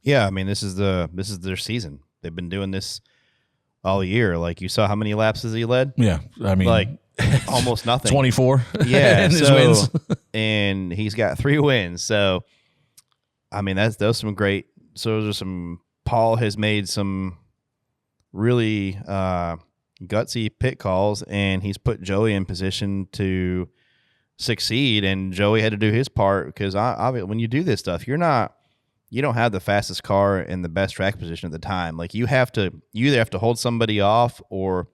Yeah, I mean, this is their season. They've been doing this all year. Like, you saw how many laps he led? Yeah, I mean, like almost nothing. 24. Yeah, in his wins. And he's got 3 wins. So, I mean, those some great. So those are some. Paul has made some really gutsy pit calls, and he's put Joey in position to succeed. And Joey had to do his part because when you do this stuff, you don't have the fastest car in the best track position at the time. Like you either have to hold somebody off or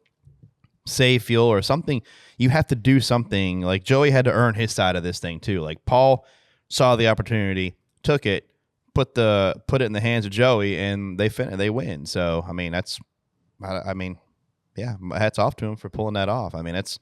save fuel or something. You have to do something. Like Joey had to earn his side of this thing too. Like Paul saw the opportunity, took it, put it in the hands of Joey, and they win. So I mean, hats off to him for pulling that off. I mean, that's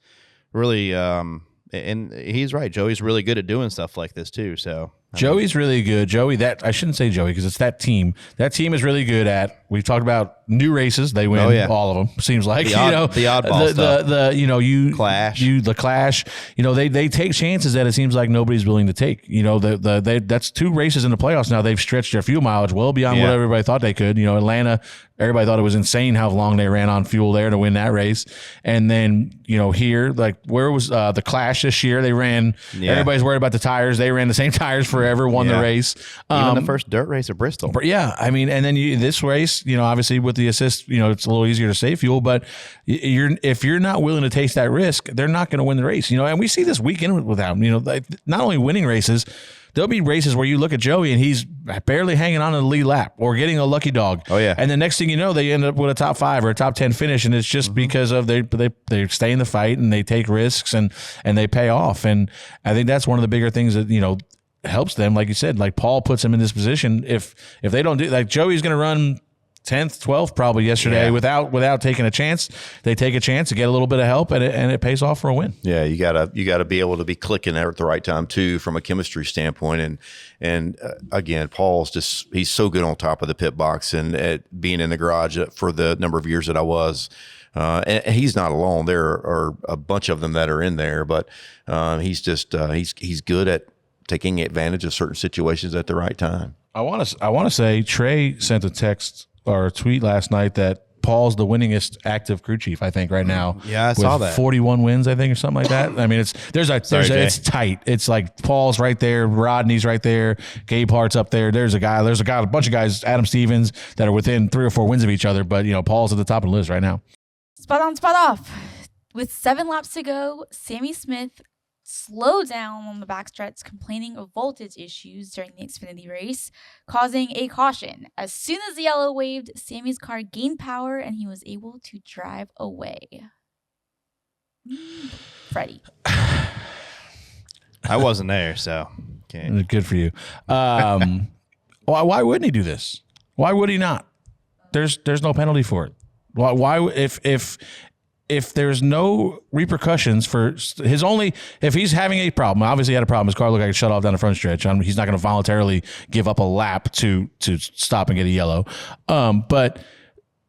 really and he's right. Joey's really good at doing stuff like this too. So Joey's really good. I shouldn't say Joey because it's that team. That team is really good at. We've talked about new races. They win all of them. Seems like the oddball stuff. The clash. They take chances that it seems like nobody's willing to take. That's 2 races in the playoffs now. They've stretched their fuel mileage well beyond what everybody thought they could. Atlanta. Everybody thought it was insane how long they ran on fuel there to win that race. And then, here, like, where was the Clash this year? They ran, everybody's worried about the tires. They ran the same tires forever, won the race. Even the first dirt race at Bristol. Yeah, I mean, and then this race, obviously with the assist, it's a little easier to save fuel, but if you're not willing to take that risk, they're not going to win the race. And we see this weekend with them, not only winning races, there'll be races where you look at Joey and he's barely hanging on to the lead lap or getting a lucky dog. Oh, yeah. And the next thing you know, they end up with a top 5 or a top 10 finish, and it's just because of they stay in the fight and they take risks and they pay off. And I think that's one of the bigger things that, helps them. Like you said, like Paul puts them in this position. If they don't do, like Joey's going to run 10th, 12th probably yesterday without taking a chance. They take a chance to get a little bit of help, and it pays off for a win. Yeah, you gotta be able to be clicking there at the right time too, from a chemistry standpoint. And again, he's so good on top of the pit box and at being in the garage for the number of years that I was. And he's not alone. There are a bunch of them that are in there, but he's good at taking advantage of certain situations at the right time. I want to say Trey sent a text or a tweet last night that Paul's the winningest active crew chief, I think, right now. Yeah, I saw that. 41 wins, I think, or something like that. I mean, it's tight. It's like Paul's right there, Rodney's right there, Gabe Hart's up there. There's a bunch of guys, Adam Stevens, that are within 3 or 4 wins of each other. But Paul's at the top of the list right now. Spot on, spot off. With 7 laps to go, Sammy Smith slowed down on the backstretch, complaining of voltage issues during the Xfinity race, causing a caution. As soon as the yellow waved, Sammy's car gained power and he was able to drive away. Freddie. I wasn't there, so can't. Good for you. Why wouldn't he do this? Why would he not? There's no penalty for it. Why if there's no repercussions for if he's having a problem, obviously he had a problem. His car looked like it shut off down the front stretch. He's not going to voluntarily give up a lap to stop and get a yellow. But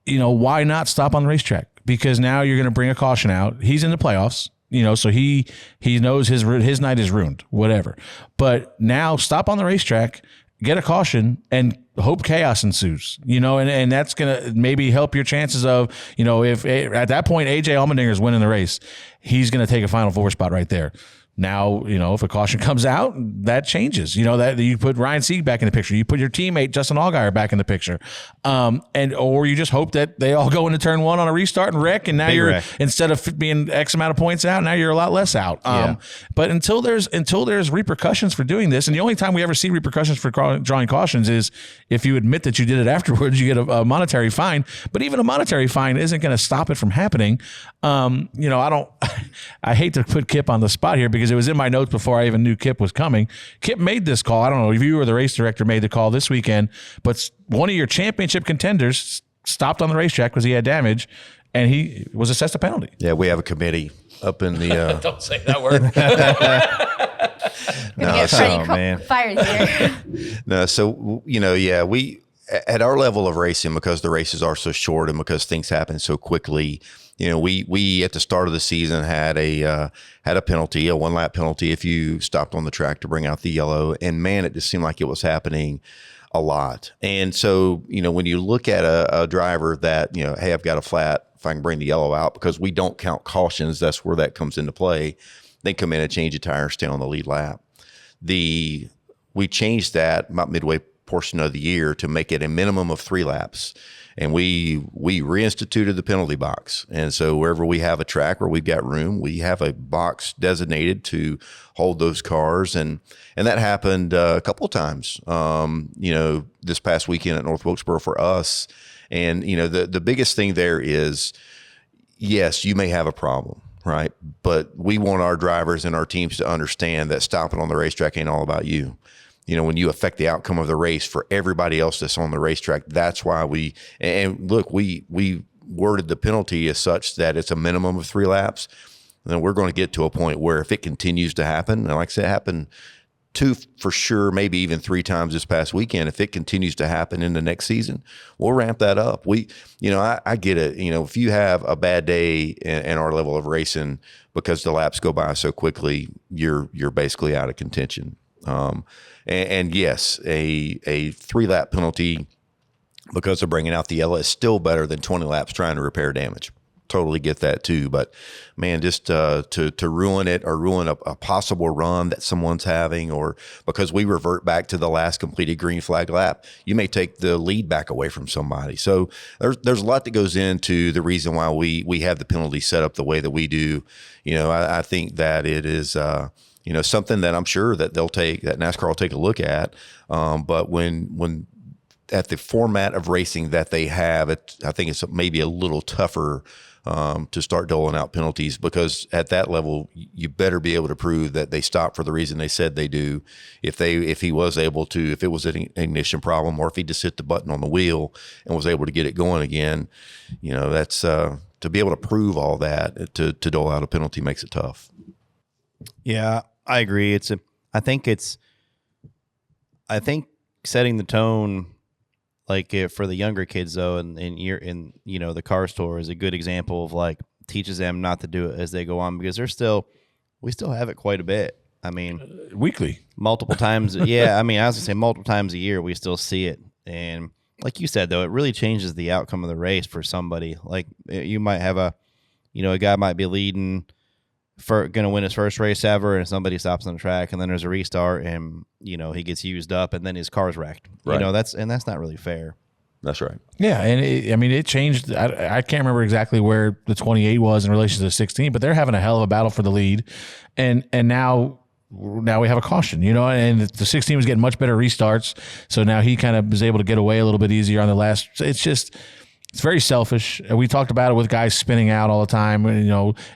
why not stop on the racetrack? Because now you're going to bring a caution out. He's in the playoffs, so he knows his night is ruined, whatever. But now stop on the racetrack, get a caution, and hope chaos ensues, and that's going to maybe help your chances of, if at that point AJ Allmendinger is winning the race, he's going to take a Final Four spot right there. Now, if a caution comes out, that changes. That you put Ryan Sieg back in the picture. You put your teammate Justin Allgaier back in the picture, or you just hope that they all go into turn 1 on a restart and wreck, and now instead of being X amount of points out, now you're a lot less out. But until there's repercussions for doing this, and the only time we ever see repercussions for drawing cautions is if you admit that you did it afterwards, you get a monetary fine. But even a monetary fine isn't going to stop it from happening. I hate to put Kip on the spot here because it was in my notes before I even knew Kip was coming. Kip made this call. I don't know if you or the race director made the call this weekend, but one of your championship contenders stopped on the racetrack because he had damage, and he was assessed a penalty. Yeah, we have a committee up in the. Don't say that word. Fired here. No, so we at our level of racing, because the races are so short and because things happen so quickly. We at the start of the season had a penalty, a 1-lap penalty if you stopped on the track to bring out the yellow. And man, it just seemed like it was happening a lot. And so, when you look at a driver that, hey, I've got a flat, if I can bring the yellow out, because we don't count cautions, that's where that comes into play. They come in and change a tire, stay on the lead lap. We changed that about midway portion of the year to make it a minimum of 3 laps. And we reinstituted the penalty box. And so wherever we have a track where we've got room, we have a box designated to hold those cars. And that happened a couple of times, this past weekend at North Wilkesboro for us. And, the biggest thing there is, yes, you may have a problem, right? But we want our drivers and our teams to understand that stopping on the racetrack ain't all about you. When you affect the outcome of the race for everybody else that's on the racetrack, that's why we worded the penalty as such that it's a minimum of 3 laps. And then we're going to get to a point where if it continues to happen, and like I said, it happened 2 for sure, maybe even 3 times this past weekend. If it continues to happen in the next season, we'll ramp that up. I get it. If you have a bad day in our level of racing because the laps go by so quickly, you're basically out of contention. And yes, a 3-lap penalty because of bringing out the yellow is still better than 20 laps trying to repair damage. Totally get that too. But man, just to ruin it or ruin a possible run that someone's having, or because we revert back to the last completed green flag lap, you may take the lead back away from somebody. So there's a lot that goes into the reason why we have the penalty set up the way that we do. I think that it is something that I'm sure that that NASCAR will take a look at. But when at the format of racing that they have, I think it's maybe a little tougher to start doling out penalties, because at that level, you better be able to prove that they stopped for the reason they said they do. If he was able to, if it was an ignition problem, or if he just hit the button on the wheel and was able to get it going again, that's to be able to prove all that to dole out a penalty makes it tough. Yeah, I agree. I think setting the tone, like for the younger kids though, and the car store is a good example of like teaches them not to do it as they go on, because we still have it quite a bit. I mean, weekly, multiple times. Yeah, I mean, I was gonna say multiple times a year we still see it, and like you said though, it really changes the outcome of the race for somebody. Like you might have a guy might be leading, going to win his first race ever, and somebody stops on the track, and then there's a restart, and he gets used up, and then his car's wrecked. Right. That's not really fair. That's right. Yeah, and it changed. I can't remember exactly where the 28 was in relation to the 16, but they're having a hell of a battle for the lead, and now we have a caution, and the 16 was getting much better restarts, so now he kind of was able to get away a little bit easier on the last. It's very selfish. We talked about it with guys spinning out all the time.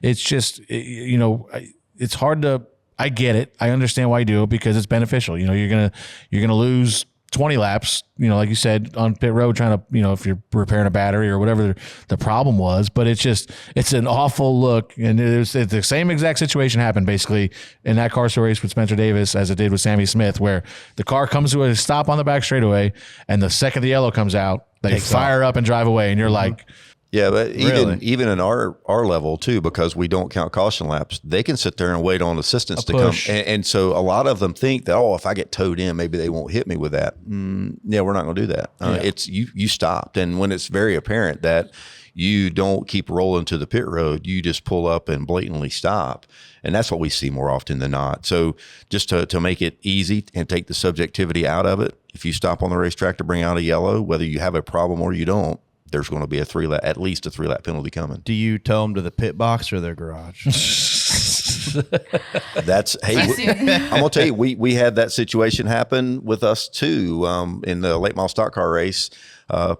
It's just, it's hard to. I get it. I understand why you do it, because it's beneficial. You're gonna lose 20 laps. Like you said, on pit road, trying to, if you're repairing a battery or whatever the problem was. But it's an awful look. And it's the same exact situation happened basically in that car race with Spencer Davis as it did with Sammy Smith, where the car comes to a stop on the back straightaway, and the second the yellow comes out, they fire up and drive away, and you're like, yeah, but really? even in our level too, because we don't count caution laps, they can sit there and wait on assistance to come. And so a lot of them think that, if I get towed in, maybe they won't hit me with that. Yeah, we're not going to do that. It's you stopped, and when it's very apparent that you don't keep rolling to the pit road, you just pull up and blatantly stop. And that's what we see more often than not. So just to make it easy and take the subjectivity out of it, if you stop on the racetrack to bring out a yellow, whether you have a problem or you don't, there's going to be at least a 3-lap penalty coming. Do you tow them to the pit box or their garage? I'm gonna tell you, we had that situation happen with us too. In the late model stock car race,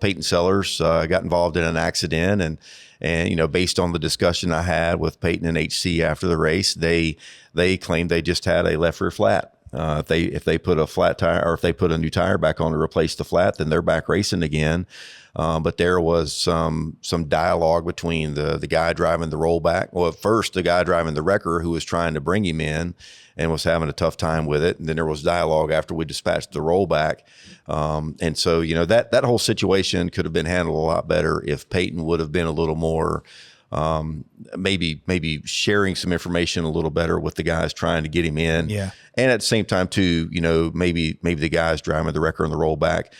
Peyton Sellers got involved in an accident, and based on the discussion I had with Peyton and HC after the race, they claimed they just had a left rear flat. If they put a flat tire, or if they put a new tire back on to replace the flat, then they're back racing again. But there was some dialogue between the guy driving the rollback. Well, at first the guy driving the wrecker, who was trying to bring him in and was having a tough time with it. And then there was dialogue after we dispatched the rollback. And so, that whole situation could have been handled a lot better if Peyton would have been a little more, maybe sharing some information a little better with the guys trying to get him in. Yeah. And at the same time too, maybe the guys driving the wrecker and the rollback,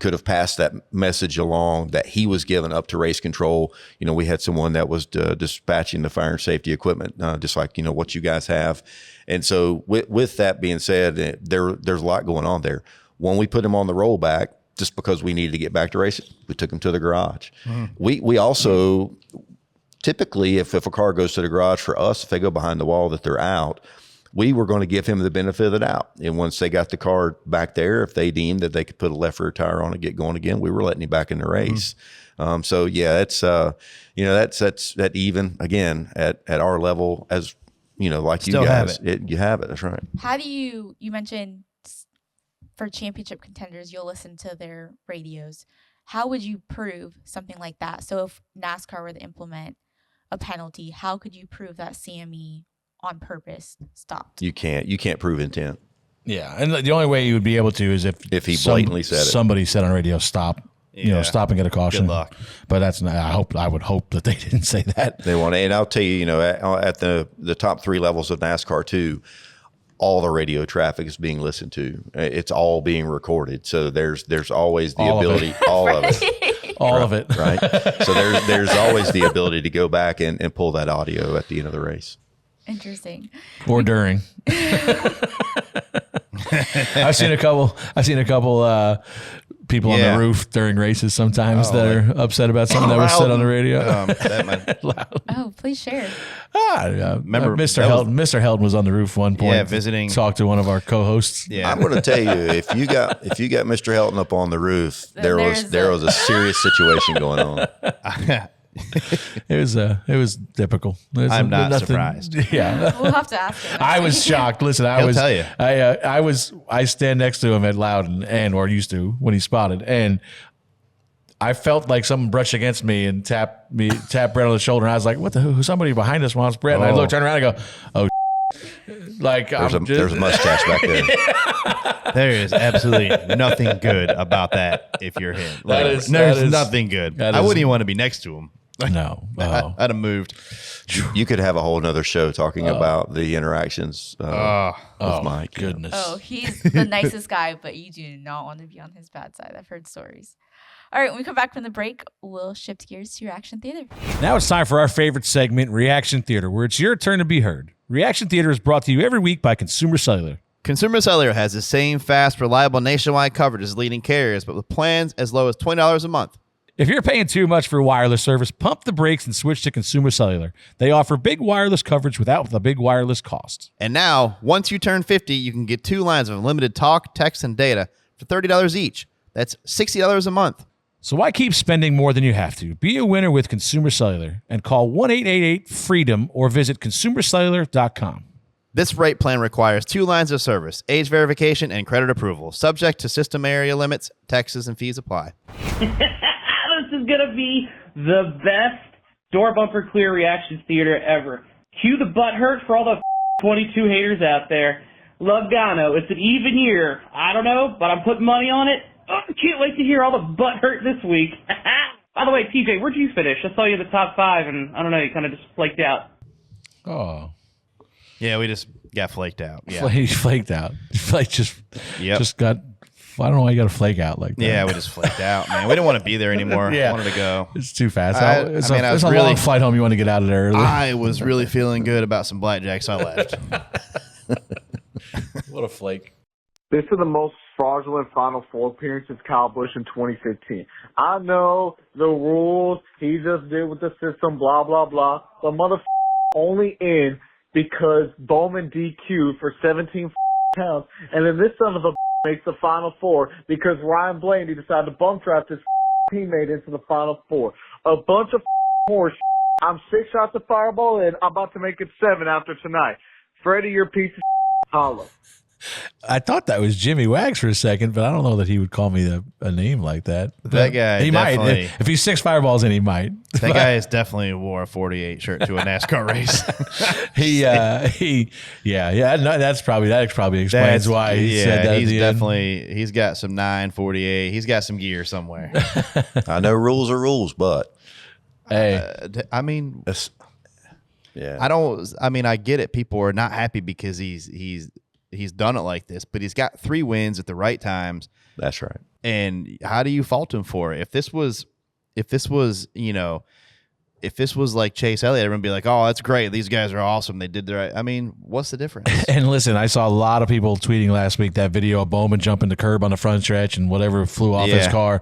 could have passed that message along that he was given up to race control. We had someone that was dispatching the fire and safety equipment, just like, what you guys have. And so with that being said, there's a lot going on there. When we put him on the rollback, just because we needed to get back to racing, we took him to the garage. We also typically, if a car goes to the garage for us, if they go behind the wall that they're out, we were going to give him the benefit of the doubt. And once they got the car back there, if they deemed that they could put a left rear tire on and get going again, we were letting him back in the race. So yeah, it's that's that even again at our level, as like Still you guys, have it. You have it. That's right. How do you mentioned for championship contenders, you'll listen to their radios. How would you prove something like that? So if NASCAR were to implement a penalty, how could you prove that CME on purpose stopped? You can't prove intent. Yeah, and the only way you would be able to is if he blatantly said it. Somebody said on radio, "Stop." Stop and get a caution. Good luck. But that's not. I would hope that they didn't say that. They want to, and I'll tell you, at the top 3 levels of NASCAR too, all the radio traffic is being listened to. It's all being recorded. So there's always the ability, all of it. All of it. Right. So there's always the ability to go back and pull that audio at the end of the race. Interesting. Or during. I've seen a couple people on the roof during races sometimes that are upset about something that was said on the radio. Oh, please share. Remember Mr. Helton? Mr. Helton was on the roof one point. Yeah, visiting. Talked to one of our co-hosts. Yeah. I'm going to tell you, if you got Mr. Helton up on the roof, there was a serious situation going on. It was typical. I'm not surprised. Yeah, We'll have to ask him. I was shocked. Listen, He'll tell you. I stand next to him at Loudon or used to when he spotted, and I felt like someone brushed against me and tapped Brett on the shoulder, and I was like, "What the hell? Somebody behind us wants Brett." And I turn around and go, "Oh." Like there's a mustache back there. There is absolutely nothing good about that if you're him. There's nothing good. I wouldn't even want to be next to him. No. I'd have moved. You could have a whole nother show talking about the interactions with Mike. Goodness. Oh, he's the nicest guy, but you do not want to be on his bad side. I've heard stories. All right, when we come back from the break, we'll shift gears to Reaction Theater. Now it's time for our favorite segment, Reaction Theater, where it's your turn to be heard. Reaction Theater is brought to you every week by Consumer Cellular. Consumer Cellular has the same fast, reliable nationwide coverage as leading carriers, but with plans as low as $20 a month. If you're paying too much for wireless service, pump the brakes and switch to Consumer Cellular. They offer big wireless coverage without the big wireless costs. And now, once you turn 50, you can get 2 lines of unlimited talk, text, and data for $30 each. That's $60 a month. So why keep spending more than you have to? Be a winner with Consumer Cellular and call 1-888-FREEDOM or visit consumercellular.com. This rate plan requires 2 lines of service, age verification, and credit approval, subject to system area limits, taxes, and fees apply. This is going to be the best door bumper clear Reaction Theater ever. Cue the butt hurt for all the 22 haters out there. Logano, it's an even year. I don't know, but I'm putting money on it. Oh, I can't wait to hear all the butt hurt this week. By the way, TJ, where'd you finish? I saw you in the top 5, and I don't know, you kind of just flaked out. Oh. Yeah, we just got flaked out. Yeah, Flaked out. Just got. I don't know why you got to flake out like that. Yeah, we just flaked out, man. We didn't want to be there anymore. Yeah. I wanted to go. It's too fast. It's a really long flight home. You want to get out of there early. I was really feeling good about some blackjack, so I left. What a flake. This is the most fraudulent Final Four appearance since Kyle Busch in 2015. I know the rules. He just did with the system, blah, blah, blah. But only in because Bowman DQ'd for 17 pounds. And then this son of a makes the Final Four because Ryan Blaney decided to bump draft his teammate into the Final Four. A bunch of horse. I'm 6 shots of fireball and I'm about to make it 7 after tonight. Freddie, your piece of hollow. I thought that was Jimmy Wags for a second, but I don't know that he would call me a name like that. That guy, he might. If he's 6 fireballs in, he might. That guy has definitely wore a 48 shirt to a NASCAR race. That probably explains why he said that. He's got some 948. He's got some gear somewhere. I know rules are rules, but hey, I mean, yeah, I get it. People are not happy because he's done it like this, but he's got 3 wins at the right times. That's right. And how do you fault him for it? If this was like Chase Elliott, everyone would be like, "Oh, that's great. These guys are awesome. They did the right." I mean, what's the difference? And listen, I saw a lot of people tweeting last week that video of Bowman jumping the curb on the front stretch and whatever flew off his car.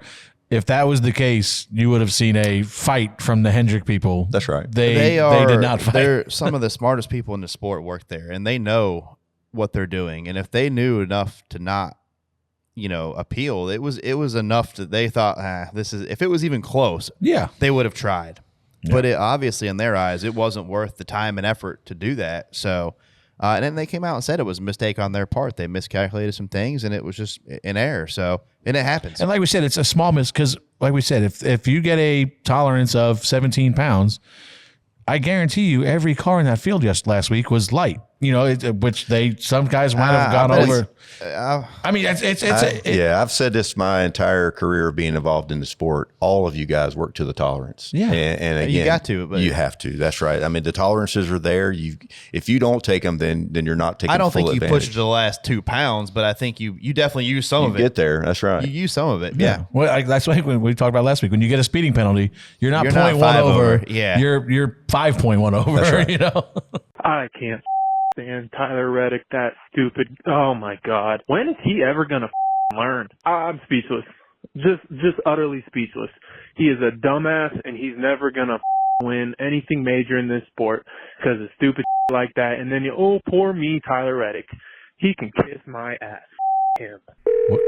If that was the case, you would have seen a fight from the Hendrick people. That's right. They did not fight. They're some of the smartest people in the sport work there, and they know what they're doing. And if they knew enough to not, appeal, it was enough that they thought, this is, if it was even close, they would have tried. Yeah. But obviously in their eyes, it wasn't worth the time and effort to do that. So, and then they came out and said it was a mistake on their part. They miscalculated some things and it was just an error. So, and it happens. And like we said, it's a small miss because, like we said, if you get a tolerance of 17 pounds, I guarantee you every car in that field last week was light. Which some guys might have gone over. I mean, I've said this my entire career of being involved in the sport. All of you guys work to the tolerance. Yeah, and again, you got to, but you have to. That's right. I mean, the tolerances are there. If you don't take them, then you're not taking. I don't think you advantage. pushed the last 2 pounds, but I think you definitely use some of it. Get there. That's right. You use some of it. Yeah. Well, that's what we talked about last week. When you get a speeding penalty, you're not 0.1 over. Yeah. You're 5.1 over. That's right. I can't stand Tyler Reddick, that stupid. Oh my God. When is he ever going to learn? I'm speechless. just utterly speechless. He is a dumbass, and he's never gonna win anything major in this sport because of stupid like that. And then poor me, Tyler Reddick. He can kiss my ass. Him. What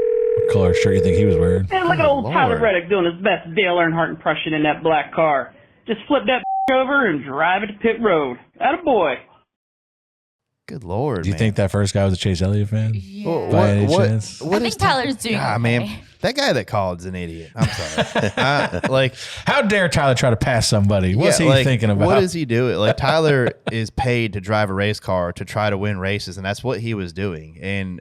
color shirt you think he was wearing? And look at old Tyler Reddick doing his best Dale Earnhardt impression in that black car. Just flip that over and drive it to pit road. Attaboy. Good Lord, Do you think that first guy was a Chase Elliott fan? Yeah. By any chance? I think Tyler's doing okay. man, that guy that called is an idiot. I'm sorry. How dare Tyler try to pass somebody? What's he thinking about? What is he doing? Like, Tyler is paid to drive a race car to try to win races, and that's what he was doing. And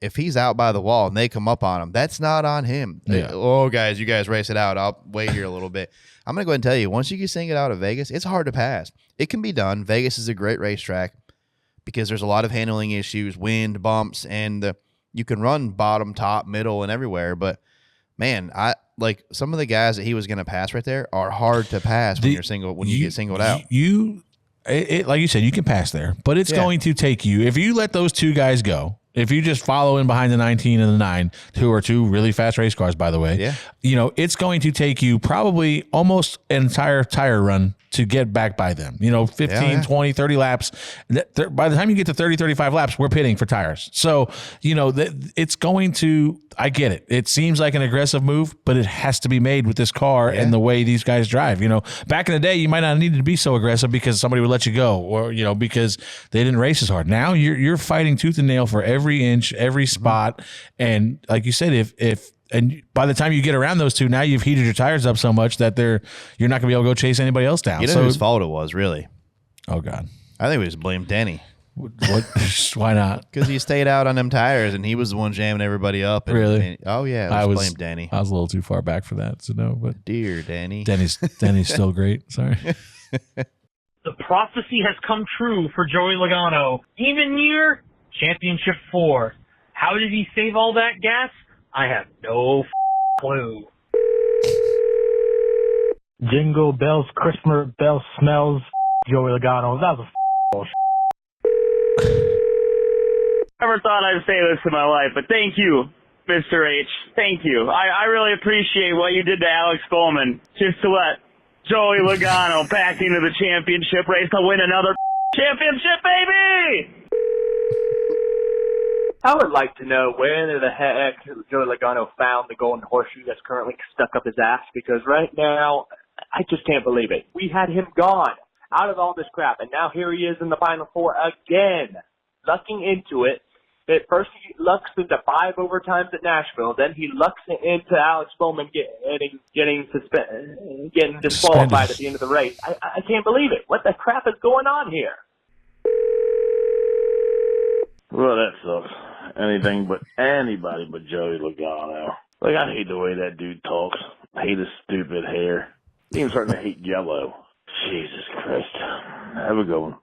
if he's out by the wall and they come up on him, that's not on him. Yeah. Oh, guys, you guys race it out. I'll wait here a little bit. I'm going to go ahead and tell you, once you get sing it out of Vegas, it's hard to pass. It can be done. Vegas is a great racetrack because there's a lot of handling issues, wind, bumps, and you can run bottom, top, middle, and everywhere. But, man, some of the guys that he was going to pass right there are hard to pass when you get singled out. Like you said, you can pass there, but it's going to take you, if you let those two guys go, if you just follow in behind the 19 and the 9, who are two really fast race cars, by the way, it's going to take you probably almost an entire tire run to get back by them. 15, 20, 30 laps. By the time you get to 30, 35 laps, we're pitting for tires. So, it's going to, I get it. It seems like an aggressive move, but it has to be made with this car and the way these guys drive. Back in the day, you might not need to be so aggressive because somebody would let you go or, because they didn't race as hard. Now you're fighting tooth and nail for every inch, every spot. And like you said, and by the time you get around those two, now you've heated your tires up so much that you're not going to be able to go chase anybody else down. You know whose fault it was, really? Oh, God. I think we just blame Denny. What? Why not? Because he stayed out on them tires, and he was the one jamming everybody up. Really? Blame Denny. I was a little too far back for that, so no. But dear Denny. Denny's still great. Sorry. The prophecy has come true for Joey Logano. Even year, Championship 4. How did he save all that gas? I have no clue. Jingle bells, Christmas bells, smells, Joey Logano. That was bullshit. Never thought I'd say this in my life, but thank you, Mr. H. Thank you. I really appreciate what you did to Alex Bowman just to let Joey Logano back into the championship race to win another championship, baby! I would like to know where the heck Joey Logano found the golden horseshoe that's currently stuck up his ass, because right now, I just can't believe it. We had him gone out of all this crap, and now here he is in the Final Four again, lucking into it. At first he lucks into 5 overtimes at Nashville, then he lucks into Alex Bowman getting disqualified at the end of the race. I can't believe it. What the crap is going on here? Well, that sucks. Anything but anybody but Joey Logano. I hate the way that dude talks. I hate his stupid hair. I'm starting to hate Jello. Jesus Christ. Have a good one.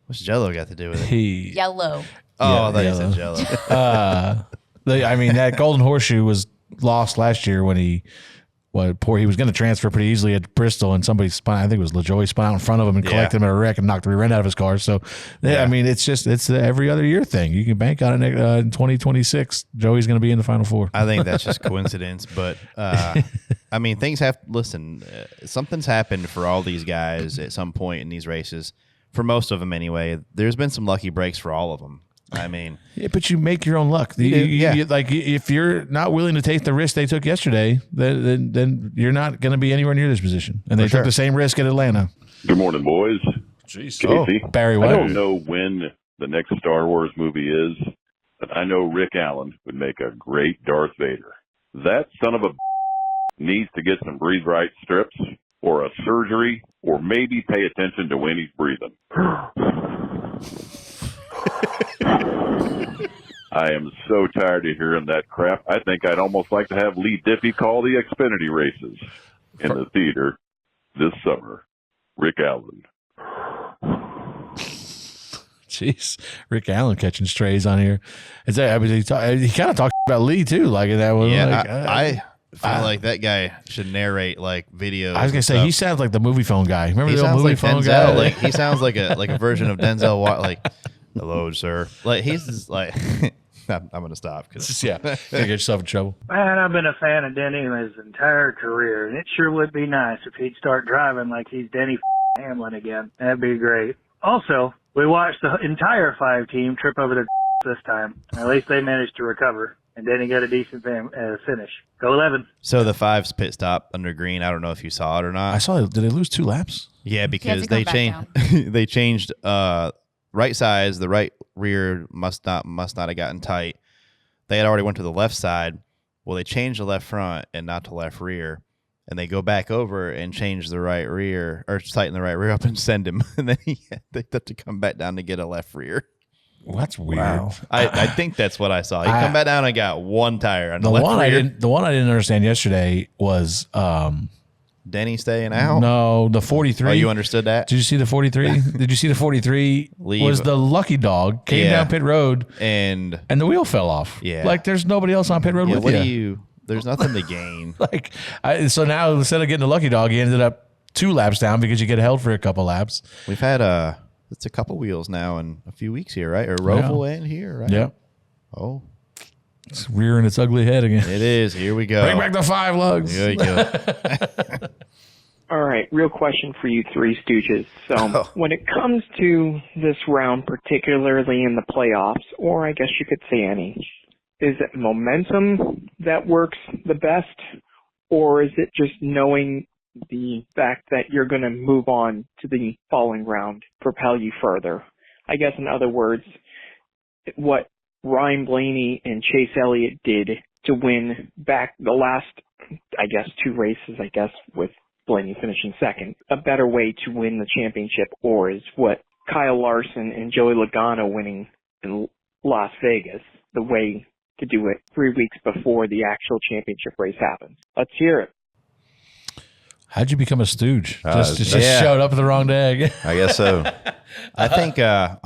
What's Jello got to do with it? Yellow. Oh, I thought you said Jello. That golden horseshoe was lost last year when he was going to transfer pretty easily at Bristol, and somebody spun. I think it was LaJoy spun out in front of him and collected him at a wreck and knocked the rear end out of his car. So, it's the every other year thing. You can bank on it in 2026. Joey's going to be in the Final Four. I think that's just coincidence, but things have. Listen, something's happened for all these guys at some point in these races. For most of them, anyway. There's been some lucky breaks for all of them. But you make your own luck. If you're not willing to take the risk they took yesterday, then you're not going to be anywhere near this position. And they took the same risk at Atlanta. Good morning, boys. Jeez. Casey. Barry White. I don't know when the next Star Wars movie is, but I know Rick Allen would make a great Darth Vader. That son of a needs to get some breathe right strips or a surgery, or maybe pay attention to when he's breathing. I am so tired of hearing that crap. I think I'd almost like to have Lee Diffie call the Xfinity races in the theater this summer. Rick Allen. Jeez, Rick Allen catching strays on here. He kind of talked about Lee too, like that one. Yeah, I feel like that guy should narrate videos. I was gonna say he sounds like the movie phone guy. Remember the old movie phone Denzel, guy? He sounds like a version of Denzel. Hello, sir. He's just I'm going to stop. Yeah, gonna get yourself in trouble. Man, I've been a fan of Denny his entire career, and it sure would be nice if he'd start driving like he's Denny Hamlin again. That'd be great. Also, we watched the entire 5-team trip over the this time. At least they managed to recover, and Denny got a decent finish. Go 11. So the 5's pit stop under green. I don't know if you saw it or not. I saw it. Did they lose 2 laps? Yeah, because they changed. They changed right sides. The right rear must not have gotten tight. They had already went to the left side. Well, they changed the left front and not the left rear, and they go back over and change the right rear or tighten the right rear up and send him, and then they have to come back down to get a left rear. Well, that's weird. Wow. I think that's what I saw. He come back down and got one tire on the left rear. The one I didn't understand yesterday was Denny staying out. No, the 43. Oh, you understood that? Did you see the 43? Did you see the 43? Was the lucky dog came down pit road and the wheel fell off. Yeah, like there's nobody else on pit road with you. There's nothing to gain. So now instead of getting the lucky dog, he ended up 2 laps down because you get held for a couple laps. We've had it's a couple wheels now in a few weeks here, right? Or Roval and here, right? Yeah. Oh. It's rearing its ugly head again. It is. Here we go. Bring back the 5 lugs. There you go. All right, real question for you 3 stooges. So when it comes to this round, particularly in the playoffs, or I guess you could say any, is it momentum that works the best, or is it just knowing the fact that you're going to move on to the following round propel you further? I guess in other words, what Ryan Blaney and Chase Elliott did to win back the last, 2 races, with Blaney finishing second, a better way to win the championship, or is what Kyle Larson and Joey Logano winning in Las Vegas the way to do it 3 weeks before the actual championship race happens? Let's hear it. How'd you become a stooge? Just showed up at the wrong day. I guess so. I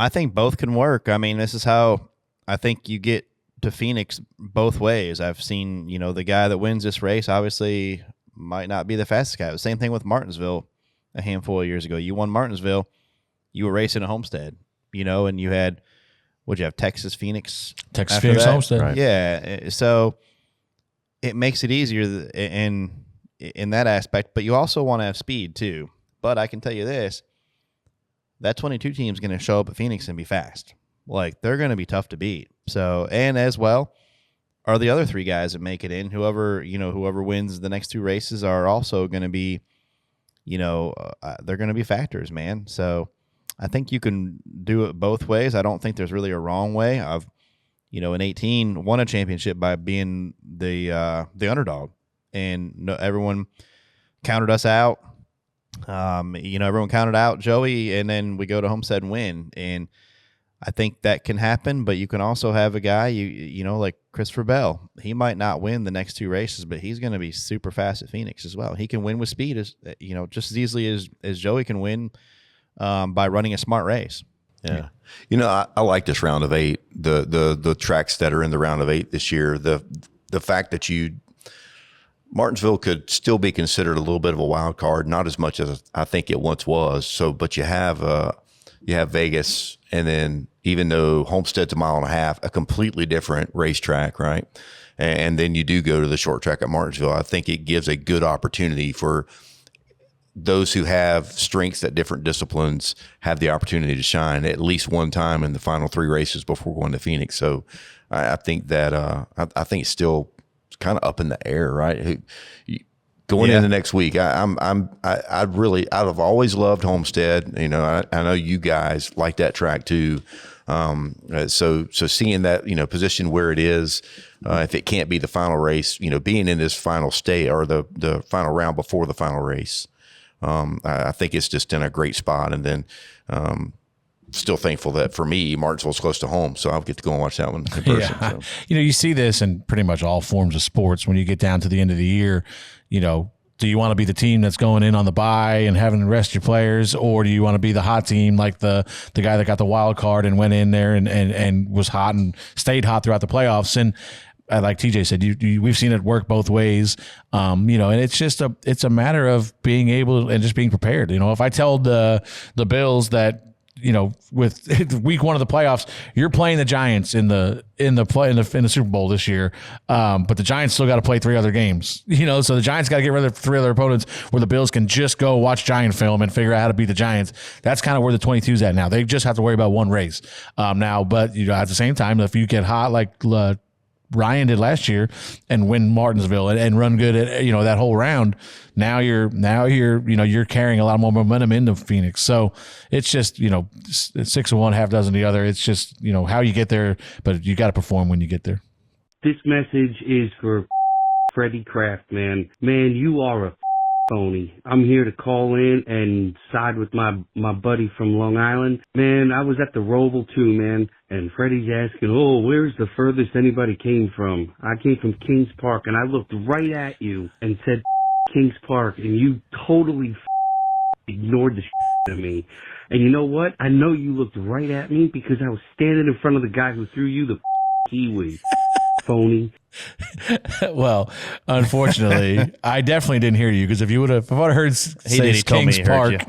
think both can work. I mean, this is how I think you get to Phoenix both ways. I've seen, the guy that wins this race obviously might not be the fastest guy. The same thing with Martinsville a handful of years ago. You won Martinsville, you were racing at Homestead, and you had, what'd you have, Texas, Phoenix, Homestead. Right. Yeah. So it makes it easier in that aspect, but you also want to have speed too. But I can tell you this, that 22 team is going to show up at Phoenix and be fast. Like, they're going to be tough to beat. So, and as well are the other 3 guys that make it in. Whoever wins the next 2 races are also going to be, they're going to be factors, man. So I think you can do it both ways. I don't think there's really a wrong way. I've, in 18 won a championship by being the underdog. And everyone counted us out. Everyone counted out Joey, and then we go to Homestead and win. And I think that can happen, but you can also have a guy, like Christopher Bell. He might not win the next 2 races, but he's going to be super fast at Phoenix as well. He can win with speed, just as easily as Joey can win by running a smart race. Yeah. I like this round of 8, the tracks that are in the round of 8 this year. The fact that Martinsville could still be considered a little bit of a wild card, not as much as I think it once was. So, but you have Vegas, and then even though Homestead's 1.5 miles, a completely different racetrack, right? And then you do go to the short track at Martinsville. I think it gives a good opportunity for those who have strengths at different disciplines have the opportunity to shine at least one time in the final 3 races before going to Phoenix. So I think that I think it's still kind of up in the air, right? Going into next week, I've always loved Homestead. I know you guys like that track too. So seeing that, position where it is, if it can't be the final race, being in this final state or the final round before the final race, I think it's just in a great spot. And then, still thankful that for me, Martinsville's close to home, so I'll get to go and watch that one in person. Yeah. So. You see this in pretty much all forms of sports. When you get down to the end of the year, do you want to be the team that's going in on the bye and having to rest your players, or do you want to be the hot team like the guy that got the wild card and went in there and was hot and stayed hot throughout the playoffs? And like TJ said, we've seen it work both ways. And it's a matter of being able and just being prepared. If I tell the Bills that with week one of the playoffs, you're playing the Giants in the Super Bowl this year. But the Giants still got to play 3 other games, so the Giants got to get rid of 3 other opponents where the Bills can just go watch Giant film and figure out how to beat the Giants. That's kind of where the 22's at now. They just have to worry about one race now. But at the same time, if you get hot like Ryan did last year and win Martinsville and run good at that whole round, now you're carrying a lot more momentum into Phoenix. So it's just 6 of one, half dozen the other. It's just how you get there, but you got to perform when you get there. This message is for Freddie Kraft, man. Man, you are a phony. I'm here to call in and side with my buddy from Long Island. Man, I was at the Roval too, man, and Freddie's asking, where's the furthest anybody came from? I came from Kings Park, and I looked right at you and said Kings Park, and you totally ignored the at me. And you know what? I know you looked right at me because I was standing in front of the guy who threw you the kiwi. Phony. Well, unfortunately, I definitely didn't hear you because if I would have heard say Kings Park,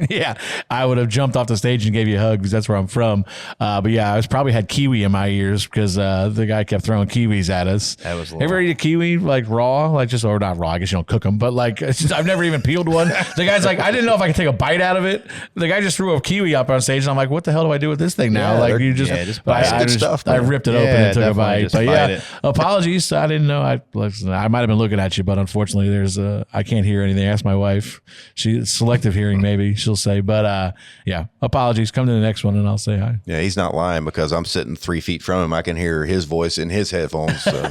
I would have jumped off the stage and gave you a hug because that's where I'm from. But yeah, I probably had kiwi in my ears because the guy kept throwing kiwis at us. That was ever eat a kiwi like raw, or not raw? I guess you don't cook them, but I've never even peeled one. The guy's like, I didn't know if I could take a bite out of it. The guy just threw a kiwi up on stage, and I'm like, what the hell do I do with this thing now? I ripped it open and took a bite. But apologies. I didn't know. I might have been looking at you, but unfortunately, I can't hear anything. Ask my wife. She's selective hearing, maybe she'll say. But apologies. Come to the next one, and I'll say hi. Yeah, he's not lying because I'm sitting 3 feet from him. I can hear his voice in his headphones. So.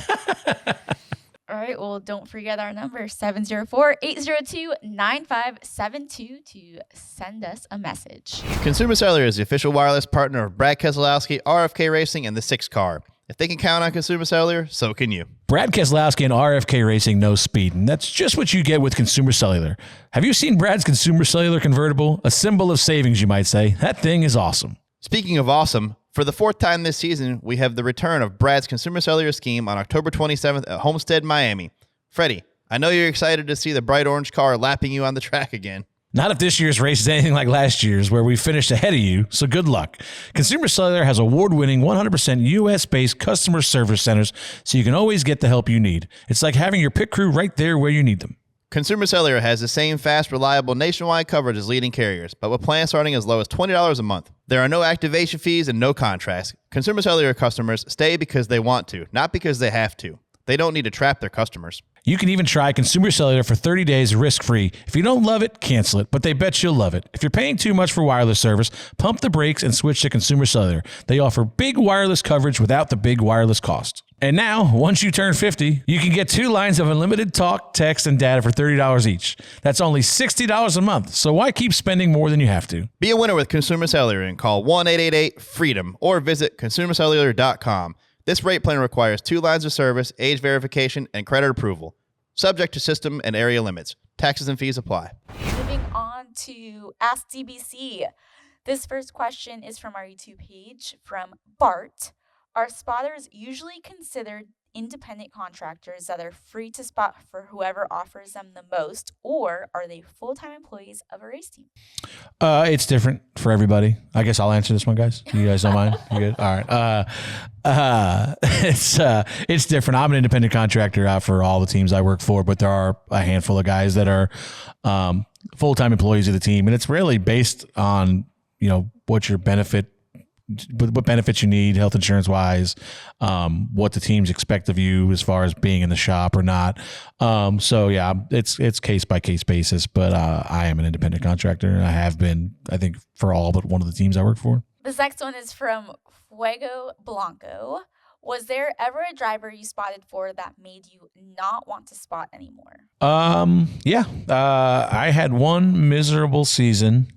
All right. Well, don't forget our number 704-802-9572 to send us a message. Consumer Cellular is the official wireless partner of Brad Keselowski, RFK Racing, and the 6 Car. If they can count on Consumer Cellular, so can you. Brad Keselowski and RFK Racing know speed, and that's just what you get with Consumer Cellular. Have you seen Brad's Consumer Cellular convertible? A symbol of savings, you might say. That thing is awesome. Speaking of awesome, for the 4th time this season, we have the return of Brad's Consumer Cellular scheme on October 27th at Homestead, Miami. Freddie, I know you're excited to see the bright orange car lapping you on the track again. Not if this year's race is anything like last year's, where we finished ahead of you, so good luck. Consumer Cellular has award-winning 100% U.S.-based customer service centers, so you can always get the help you need. It's like having your pit crew right there where you need them. Consumer Cellular has the same fast, reliable, nationwide coverage as leading carriers, but with plans starting as low as $20 a month. There are no activation fees and no contracts. Consumer Cellular customers stay because they want to, not because they have to. They don't need to trap their customers. You can even try Consumer Cellular for 30 days risk-free. If you don't love it, cancel it, but they bet you'll love it. If you're paying too much for wireless service, pump the brakes and switch to Consumer Cellular. They offer big wireless coverage without the big wireless cost. And now, once you turn 50, you can get 2 lines of unlimited talk, text, and data for $30 each. That's only $60 a month, so why keep spending more than you have to? Be a winner with Consumer Cellular and call 1-888-FREEDOM or visit consumercellular.com. This rate plan requires 2 lines of service, age verification, and credit approval. Subject to system and area limits. Taxes and fees apply. Moving on to Ask DBC. This first question is from our YouTube page from Bart. Are spotters usually considered independent contractors that are free to spot for whoever offers them the most, or are they full-time employees of a race team? It's different for everybody. I guess I'll answer this one, guys. You guys don't mind? You good? All right. It's different. I'm an independent contractor for all the teams I work for, but there are a handful of guys that are full-time employees of the team, and it's really based on what your what benefits you need, health insurance wise, what the teams expect of you as far as being in the shop or not. So yeah, it's case by case basis, but I am an independent contractor and I have been, I think, for all but one of the teams I work for. This next one is from Fuego Blanco. Was there ever a driver you spotted for that made you not want to spot anymore? Yeah. I had one miserable season.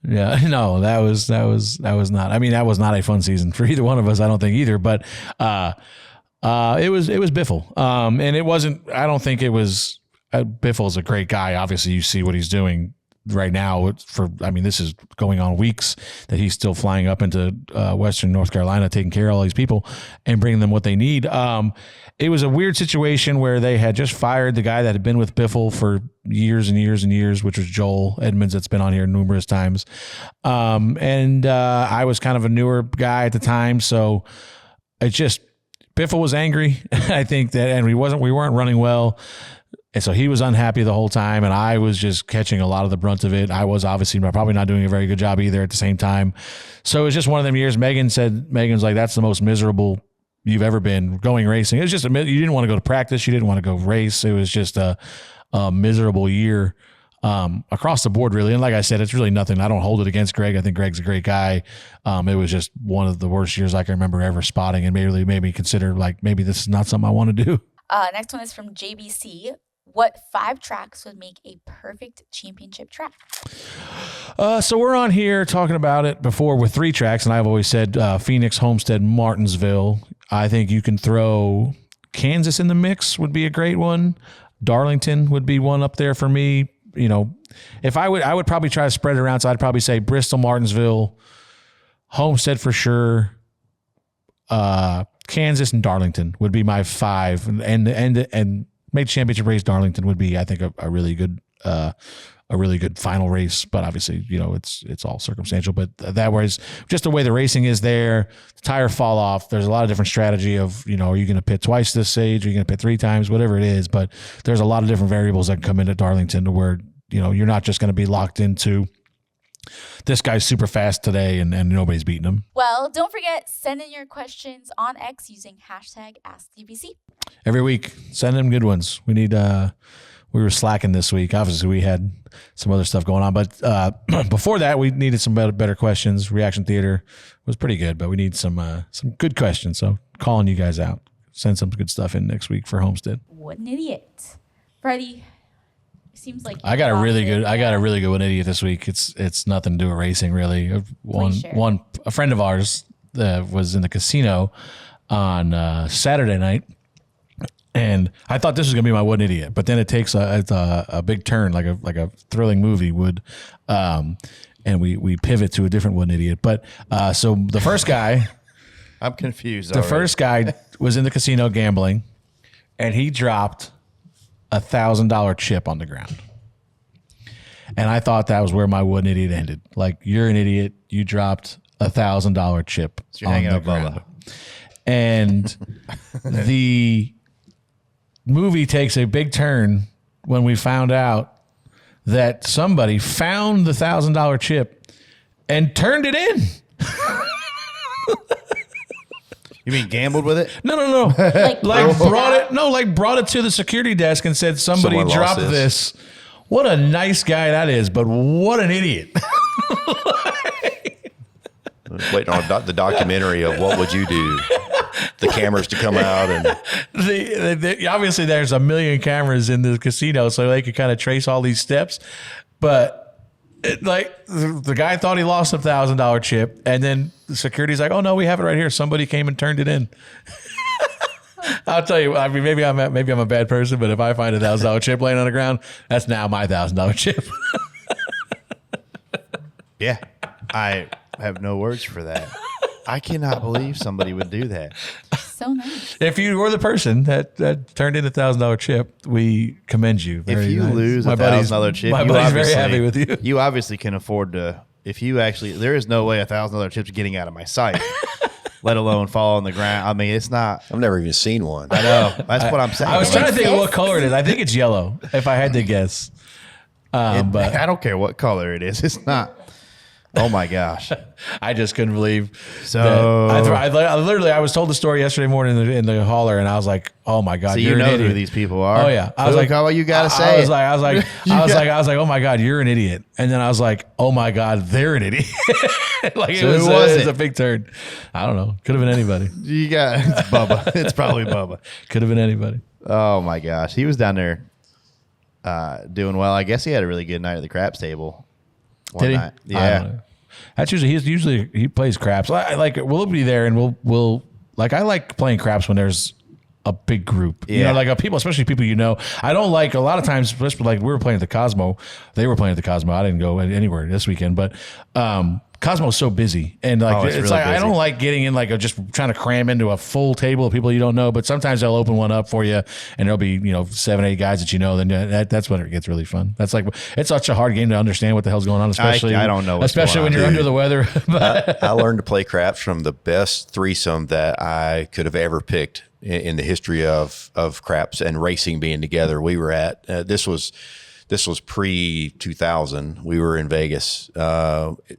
Yeah, no, that was not. I mean, that was not a fun season for either one of us. I don't think either. But it was Biffle, and it wasn't. I don't think it was. Biffle's a great guy. Obviously, you see what he's doing right now this is going on weeks that he's still flying up into Western North Carolina, taking care of all these people and bringing them what they need. It was a weird situation where they had just fired the guy that had been with Biffle for years and years and years, which was Joel Edmonds, that's been on here numerous times. I was kind of a newer guy at the time. So Biffle was angry. I think that, and we weren't running well. And so he was unhappy the whole time, and I was just catching a lot of the brunt of it. I was obviously probably not doing a very good job either at the same time. So it was just one of them years. Megan's like, that's the most miserable you've ever been going racing. It was just you didn't want to go to practice. You didn't want to go race. It was just a miserable year across the board, really. And like I said, it's really nothing. I don't hold it against Greg. I think Greg's a great guy. It was just one of the worst years I can remember ever spotting, and really made me consider, like, maybe this is not something I want to do. Next one is from JBC. What 5 tracks would make a perfect championship track? So we're on here talking about it before with 3 tracks, and I've always said Phoenix, Homestead, Martinsville. I think you can throw Kansas in the mix would be a great one. Darlington would be one up there for me. You know, if I would probably try to spread it around. So I'd probably say Bristol, Martinsville, Homestead for sure. Kansas and Darlington would be my 5, and made championship race. Darlington would be, I think, a really good final race. But obviously, you know, it's all circumstantial. But that was just the way the racing is there. The tire fall off. There's a lot of different strategy of, you know, are you going to pit twice this stage? Are you going to pit 3 times? Whatever it is. But there's a lot of different variables that come into Darlington to where, you know, you're not just going to be locked into this guy's super fast today and nobody's beating him. Well, don't forget, send in your questions on X using hashtag AskDBC. Every week, send in good ones. We need, we were slacking this week. Obviously, we had some other stuff going on. But before that, we needed some better questions. Reaction Theater was pretty good, but we need some good questions. So calling you guys out. Send some good stuff in next week for Homestead. What an idiot. Freddie, it seems like I got a really good one idiot this week. It's nothing to do with racing, really. A friend of ours was in the casino on Saturday night, and I thought this was gonna be my one idiot, but then it takes a big turn, like a thrilling movie would, and we pivot to a different one idiot. But so the first guy, I'm confused. The first guy was in the casino gambling, and he dropped $1,000 chip on the ground. And I thought that was where my one idiot ended. Like, you're an idiot. You dropped $1,000 chip on the ground. And the movie takes a big turn when we found out that somebody found the $1,000 chip and turned it in. You mean gambled with it? No. Brought it to the security desk and said somebody dropped this. What a nice guy that is, but what an idiot. Waiting on the documentary of what would you do? The cameras to come out, and obviously there's a million cameras in the casino, so they could kind of trace all these steps. But the guy thought he lost $1,000 chip, and then the security's like, "Oh no, we have it right here. Somebody came and turned it in." I'll tell you. I mean, maybe I'm a bad person, but if I find $1,000 chip laying on the ground, that's now my $1,000 chip. Yeah, I have no words for that. I cannot believe somebody would do that. So nice. If you were the person that turned in $1,000 chip, we commend you. If you lose $1,000 chip, my buddy's very happy with you. You obviously can afford to. There is no way $1,000 chip's getting out of my sight, let alone fall on the ground. I mean, it's not. I've never even seen one. I know. That's what I'm saying. I was trying to think of what color it is. I think it's yellow, if I had to guess. But I don't care what color it is. It's not. Oh my gosh! I just couldn't believe. So I was told the story yesterday morning in the hauler, and I was like, "Oh my god!" So you're you know an idiot. who these people are? Oh yeah, I was like, "Oh, you gotta say." I was like, "Oh my god, you're an idiot!" And then I was like, "Oh my god, they're an idiot!" Like so it was a big turn. I don't know. Could have been anybody. It's Bubba. It's probably Bubba. Could have been anybody. Oh my gosh, he was down there doing well. I guess he had a really good night at the craps table. Did he? Night. Yeah. That's usually he plays craps. We'll be there and we'll I like playing craps when there's a big group. You Yeah. know, like people, especially people you know. I don't like a lot of times, especially like we were playing at the Cosmo. They were playing at the Cosmo. I didn't go anywhere this weekend, but Cosmo's so busy, and like it's really like I busy. don't like getting in like just trying to cram into a full table of people you don't know. But sometimes they'll open one up for you, and there'll be 7-8 guys that you know. Then that's when it gets really fun. That's like it's such a hard game to understand what the hell's going on, especially I don't know what's especially going when on, you're dude. under the weather. But I learned to play craps from the best threesome that I could have ever picked in the history of craps and racing being together. We were at this was pre-2000. We were in Vegas,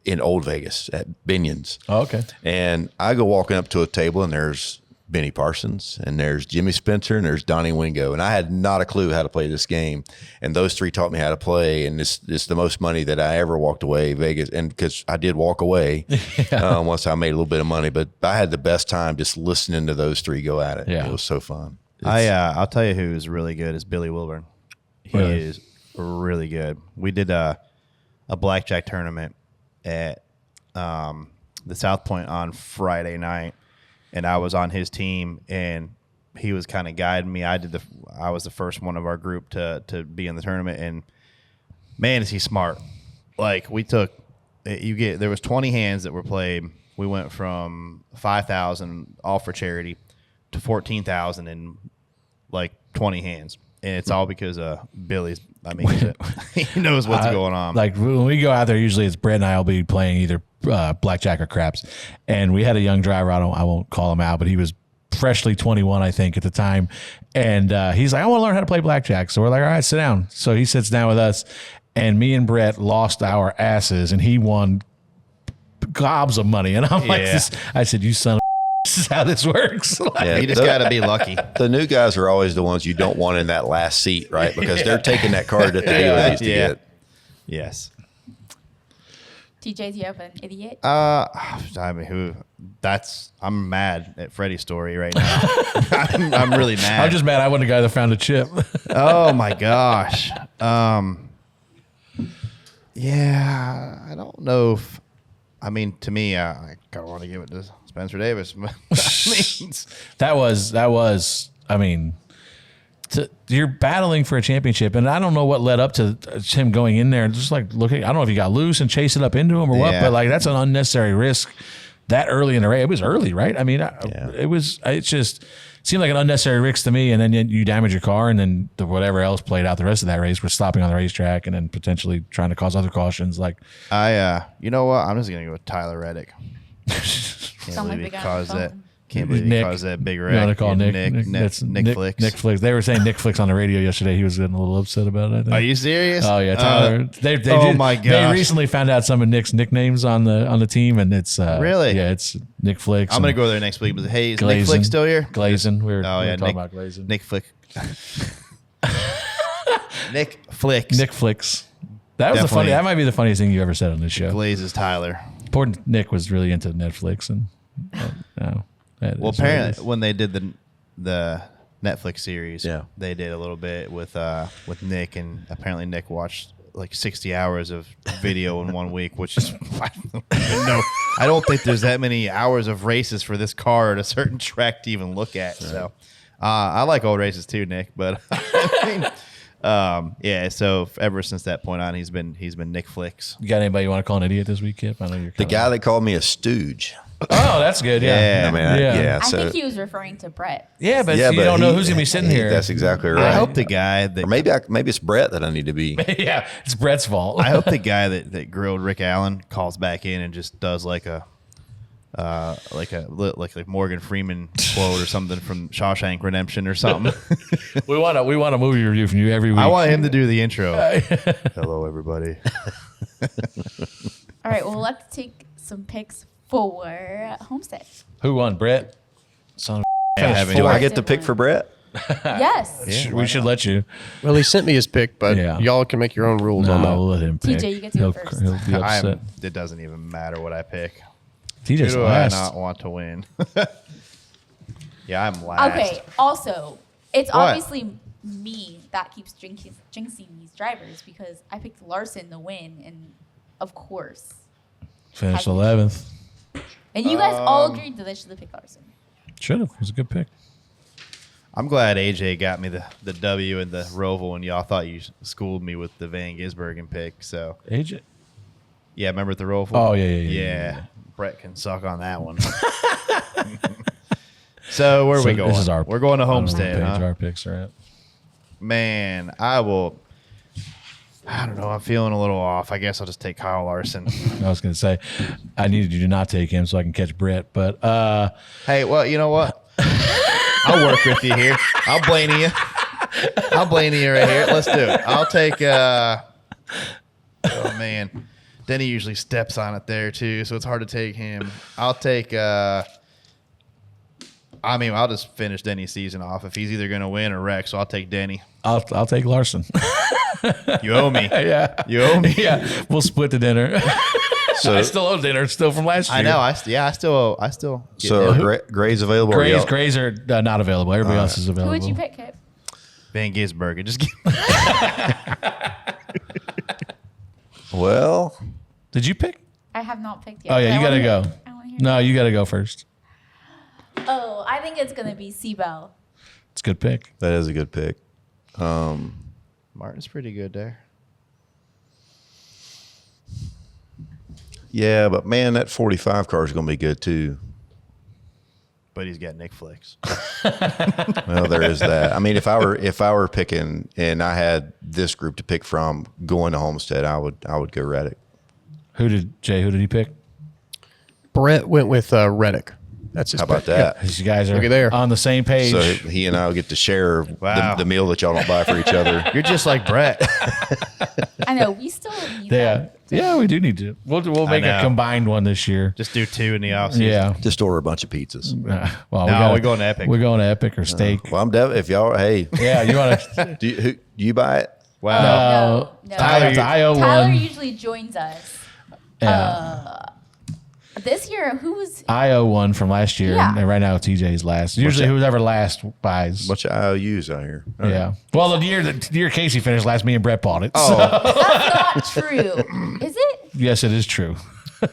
in Old Vegas at Binion's. Oh, okay. And I go walking up to a table, and there's Benny Parsons, and there's Jimmy Spencer, and there's Donnie Wingo. And I had not a clue how to play this game. And those three taught me how to play. And this is the most money that I ever walked away Vegas. And because I did walk away once I made a little bit of money, but I had the best time just listening to those three go at it. Yeah. It was so fun. I'll tell you who's really good is Billy Wilburn. He Really? is really good. We did a blackjack tournament at the South Point on Friday night, and I was on his team, and he was kind of guiding me. I was the first one of our group to be in the tournament, and man, is he smart. Like there was 20 hands that were played. We went from 5,000 all for charity to 14,000 in like 20 hands. And it's all because Billy's. I mean, he knows what's going on. Like when we go out there, usually it's Brett and I will be playing either blackjack or craps. And we had a young driver. I won't call him out, but he was freshly 21, I think, at the time. And he's like, I want to learn how to play blackjack. So we're like, all right, sit down. So he sits down with us, and me and Brett lost our asses, and he won gobs of money. And I'm like, I said, you son of this is how this works. Yeah, you just got to be lucky. The new guys are always the ones you don't want in that last seat, right? Because they're taking that card that the dealer needs to get. Yes. TJ, do you have an idiot? I mean, I'm mad at Freddie's story right now. I'm really mad. I'm just mad I wasn't the guy that found a chip. Oh my gosh. Yeah, I don't know if. I mean, to me, I kind of want to give it to Spencer Davis. That was. I mean, you're battling for a championship, and I don't know what led up to him going in there and just like looking. I don't know if he got loose and chased it up into him or what, but like that's an unnecessary risk that early in the race. It was early, right? I mean, it just seemed like an unnecessary risk to me. And then you damage your car, and then whatever else played out the rest of that race was stopping on the racetrack and then potentially trying to cause other cautions. Like, you know what? I'm just gonna go with Tyler Reddick. Can't believe he caused that. Can't believe he caused that big wreck. You want to call Nick Flicks. Nick Flicks. They were saying Nick Flicks on the radio yesterday. He was getting a little upset about it, I think. Are you serious? Oh yeah, Tyler. My gosh. They recently found out some of Nick's nicknames on the team, and it's really, yeah, it's Nick Flicks. I'm gonna go there next week. But hey, is Nick Flick still here? Glazin. We were Nick, talking about Glazin. Nick Flick. Nick Flicks. Nick Flicks. That was Definitely. that might be the funniest thing you ever said on this show. Glazes Tyler. Poor Nick was really into Netflix, and well, apparently when they did the Netflix series, they did a little bit with Nick, and apparently Nick watched like 60 hours of video in 1 week, which is I don't think there's that many hours of races for this car at a certain track to even look at. So I like old races too, Nick, but I mean, so ever since that point on, he's been Nick Flicks. You got anybody you want to call an idiot this week, Kip? I know you're the guy that called me a stooge. Oh, that's good. Yeah, I think he was referring to Brett. Yeah, but you don't know who's gonna be sitting here. That's exactly right. I hope the guy that, or maybe it's Brett that I need to be. Yeah, it's Brett's fault. I hope the guy that grilled Rick Allen calls back in and just does like a Morgan Freeman quote or something from Shawshank Redemption or something. we want a movie review from you every week. I want him to do the intro. Hello, everybody. All right, well, let's take some picks for Homestead. Who won, Brett? Son of Do I get to pick for Brett? Yes. We should let you. Well, he sent me his pick, but y'all can make your own rules on that. We'll let him pick. TJ, you get to go first. He'll be upset. It doesn't even matter what I pick. TJ's Who do last. I not want to win? Yeah, I'm last. Okay, also, it's What? obviously me that keeps jinxing these drivers because I picked Larson to win, and of course. Finished 11th. And you guys all agreed that I should have picked Larson. Should have. It was a good pick. I'm glad AJ got me the W in the Roval, and y'all thought you schooled me with the Van Gisbergen pick. So AJ, yeah, remember the Roval? Oh yeah. Brett can suck on that one. So where are we going? This is We're going to Homestead. Page Huh? our picks are at. Man, I don't know. I'm feeling a little off. I guess I'll just take Kyle Larson. I was going to say, I needed you to not take him so I can catch Brett. But hey, well, you know what? I'll work with you here. I'll Blaney you. I'll Blaney you right here. Let's do it. I'll take. Oh man, Denny usually steps on it there too, so it's hard to take him. I'll take. I'll just finish Denny's season off. If he's either going to win or wreck, so I'll take Denny. I'll take Larson. You owe me. Yeah, you owe me. Yeah, we'll split the dinner. So I still owe dinner. Still from last year. I know. I still. Get so Gray's available. Grays are not available. Everybody else is available. Who would you pick, Kip? Van Gisbergen. Just well, did you pick? I have not picked yet. Oh yeah, you gotta go. No, you gotta go first. Oh, I think it's gonna be Seabell. It's a good pick. That is a good pick. Martin's pretty good there. Yeah, but man, that 45 car is going to be good too. But he's got Nick Flicks. Well, there is that. I mean, if I were picking and I had this group to pick from going to Homestead, I would go Reddick. Who did he pick? Brett went with Reddick. That's his How about pick. that? Yeah. You guys are Look at there. on the same page. So he and I will get to share Wow. the meal that y'all don't buy for each other. You're just like Brett. I know we still need that. Yeah, we do need to. We'll make a combined one this year. Just do 2 in the offseason. Yeah. Just order a bunch of pizzas. Well, we're going to Epic. We're going to Epic or Steak. Well, I'm if y'all. Hey. Yeah, you want to? Do you buy it? Wow. No. Tyler usually joins us. Yeah. This year, who was? I owe one from last year, Yeah. and right now TJ's last. Usually, whoever last buys. Bunch of IOUs out here. All right. Yeah. Well, the year Casey finished last, me and Brett bought it. Oh. That's not true. Is it? Yes, it is true.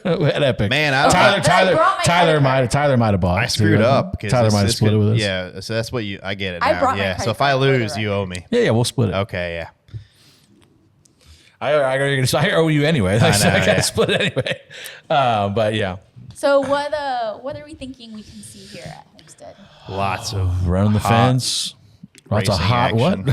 At Epic, Man, Tyler might have bought. I screwed up. Tyler might have split it with us. Yeah, so that's what I get it I now. brought my Yeah, credit so if I card with lose, it, you owe me. Yeah, we'll split it. Okay, yeah. I owe you anyway. I know, gotta split it anyway. But yeah. So what are we thinking we can see here at Homestead? Lots of Running the fence. Lots of hot action.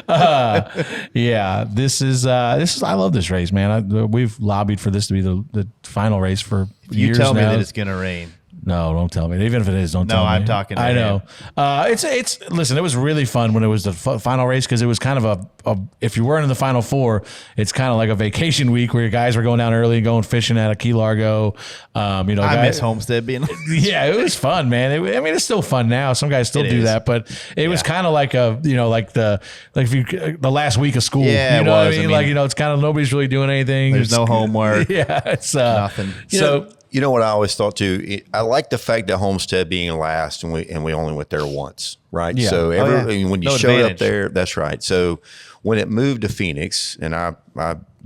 what? Yeah, this is. I love this race, man. We've lobbied for this to be the final race for You years tell me now. that it's going to rain. No, don't tell me. Even if it is, don't tell me. No, I'm talking to I know. him. It's listen. It was really fun when it was the final race because it was kind of a if you weren't in the final four, it's kind of like a vacation week where your guys were going down early and going fishing at a Key Largo. I miss Homestead being. Yeah, it was fun, man. It's still fun now. Some guys still do that, but it was kind of like the last week of school. Yeah, you know it what was. I mean? It's kind of nobody's really doing anything. There's no homework. Yeah, it's nothing. You know what I always thought too? I like the fact that Homestead being last and we only went there once, right? Yeah. So when you No showed advantage. up there, that's right. So when it moved to Phoenix, and I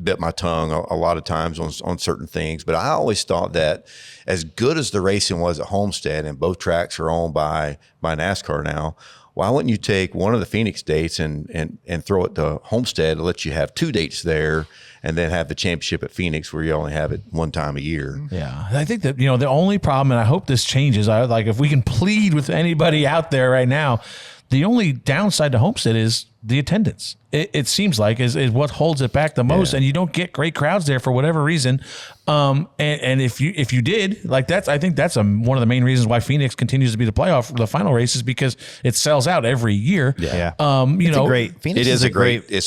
bit my tongue a lot of times on certain things, but I always thought that as good as the racing was at Homestead, and both tracks are owned by NASCAR now, why wouldn't you take one of the Phoenix dates and throw it to Homestead to let you have 2 dates there, and then have the championship at Phoenix where you only have it one time a year? Yeah, I think that the only problem, and I hope this changes. If we can plead with anybody out there right now, the only downside to Homestead is the attendance. It seems like is what holds it back the most, and you don't get great crowds there for whatever reason. And if you did, I think that's one of the main reasons why Phoenix continues to be the final race is because it sells out every year. Yeah. Phoenix is a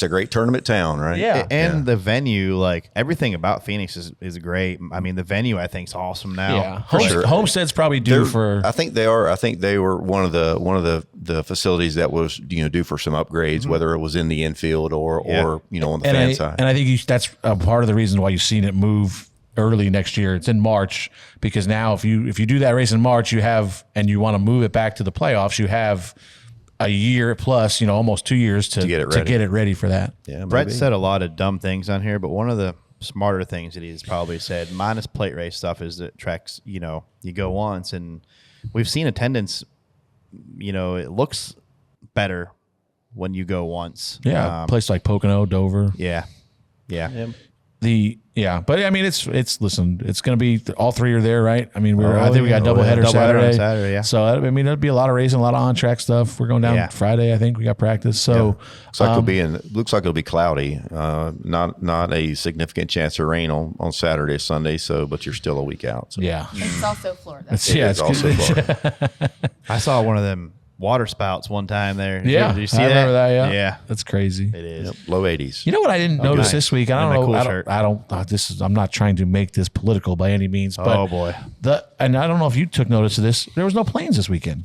great tournament town, right? Yeah. And the venue, everything about Phoenix is great. I mean, the venue I think is awesome now. Yeah. Homestead's probably due for. I think they are. I think they were one of the facilities that was due for some upgrades, whether it was in the infield or on the fan side. And I think that's a part of the reason why you've seen it move early next year. It's in March because now if you do that race in March, you want to move it back to the playoffs, you have a year plus, almost 2 years to get it ready for that. Yeah, Brett said a lot of dumb things on here, but one of the smarter things that he's probably said, minus plate race stuff, is that tracks, you go once, and we've seen attendance it looks better when you go once. Yeah, places like Pocono, Dover. Yeah. But I mean, it's listen, it's going to be all three are there, right? I mean, I think we got double header Saturday. Yeah. So I mean, there'll be a lot of racing, a lot of on track stuff. We're going down Friday. I think we got practice. So looks like it'll be cloudy. Not a significant chance of rain on Saturday, Sunday. But you're still a week out. So. Yeah, it's also Florida. It's also Florida. I saw one of them water spouts one time there. Yeah, Did you see I remember that. Yeah, that's crazy. It is. Low 80s. You know what I didn't notice this week? I don't know. Cool I don't. I'm not trying to make this political by any means. But oh boy. And I don't know if you took notice of this. There was no planes this weekend.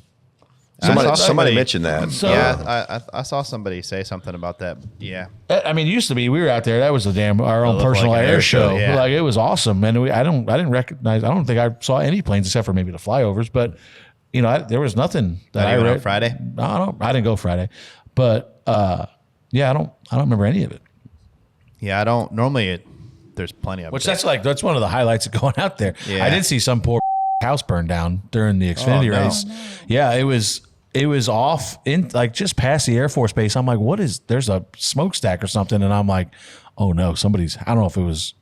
Somebody mentioned that. So, I saw somebody say something about that. Yeah. I mean, it used to be we were out there. That was our own personal like an air show. Yeah. Like it was awesome, and I didn't recognize. I don't think I saw any planes except for maybe the flyovers, but. There was nothing that I read on Friday. No, I didn't go Friday, but I don't remember any of it. Yeah, I don't. Normally, there's plenty of. Which that's one of the highlights of going out there. Yeah. I did see some poor house burn down during the Xfinity race. Oh, no. Yeah, it was off in just past the Air Force Base. I'm like, what is? There's a smokestack or something, and I'm like, oh no, I don't know if it was.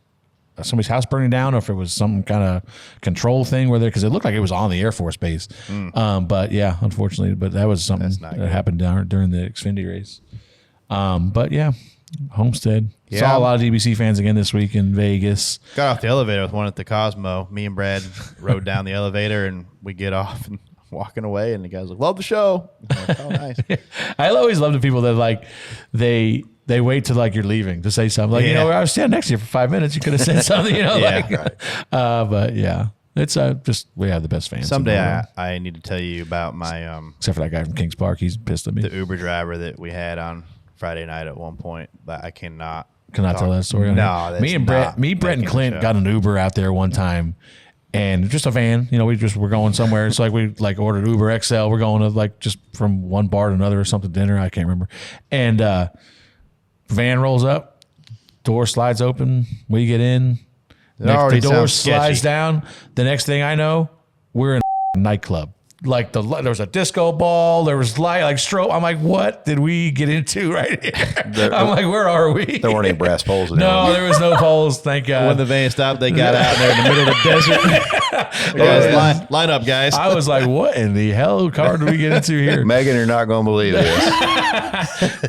Somebody's house burning down, or if it was some kind of control thing because it looked like it was on the Air Force Base. But yeah, unfortunately, that was something that happened during the Xfinity race. But yeah, Homestead. Yeah. Saw a lot of DBC fans again this week in Vegas. Got off the elevator with one at the Cosmo. Me and Brad rode down the elevator, and we get off and walking away, and the guy's like, "Love the show." I'm like, oh, nice. I always love the people that they wait till you're leaving to say something. I was standing next to you for 5 minutes. You could have said something, but yeah, it's just we have the best fans. Someday I need to tell you about my except for that guy from Kings Park. He's pissed at me. The Uber driver that we had on Friday night at one point, but I cannot tell that story. No, me and Brett and Clint got an Uber out there one time. And just a van, we're going somewhere. It's we ordered Uber XL. We're going to just from one bar to another or something, dinner. I can't remember. And van rolls up, door slides open. We get in. The door slides down. The next thing I know, we're in a nightclub. There was a disco ball. There was strobe. I'm like, what did we get into right here? I'm like, where are we? There weren't any brass poles. No, there was no poles. Thank God. When the van stopped, they got out there in the middle of the desert. Line up, guys. I was like, what in the hell car did we get into here? Megan, you're not going to believe this.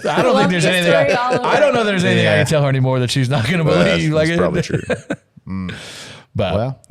I don't think there's anything. I don't know there's anything I can tell her anymore that she's not going to believe. That's probably true. But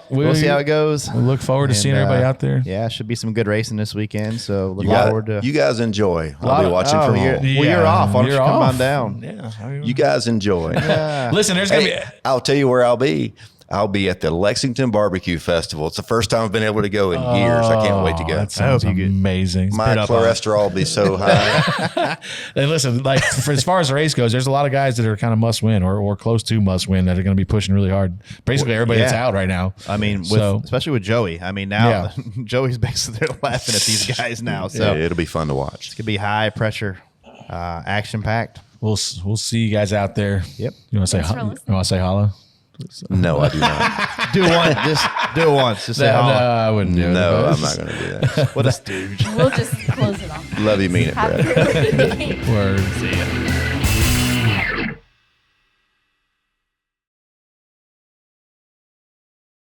we'll see how it goes. We look forward to seeing everybody out there. Yeah, should be some good racing this weekend. So look forward to. You guys enjoy. I'll be watching from home. Well, you're off. Why don't you come on down? Yeah. You guys enjoy. Yeah. Listen, there's gonna be. I'll tell you where I'll be. I'll be at the Lexington Barbecue Festival. It's the first time I've been able to go in years. I can't wait to go. That sounds amazing. My cholesterol will be so high. And listen, as far as the race goes, there's a lot of guys that are kind of must win or close to must win that are going to be pushing really hard. Basically, everybody that's out right now. I mean, especially with Joey. I mean, now Joey's basically laughing at these guys now. So it'll be fun to watch. It's going to be high pressure, action packed. We'll see you guys out there. Yep. You want to say holla? No, I do not. Do it once. Just say no, I wouldn't do it. No, I'm not going to do that. What a stooge. We'll just close it off. Love you, mean it, Brad. Word. See ya.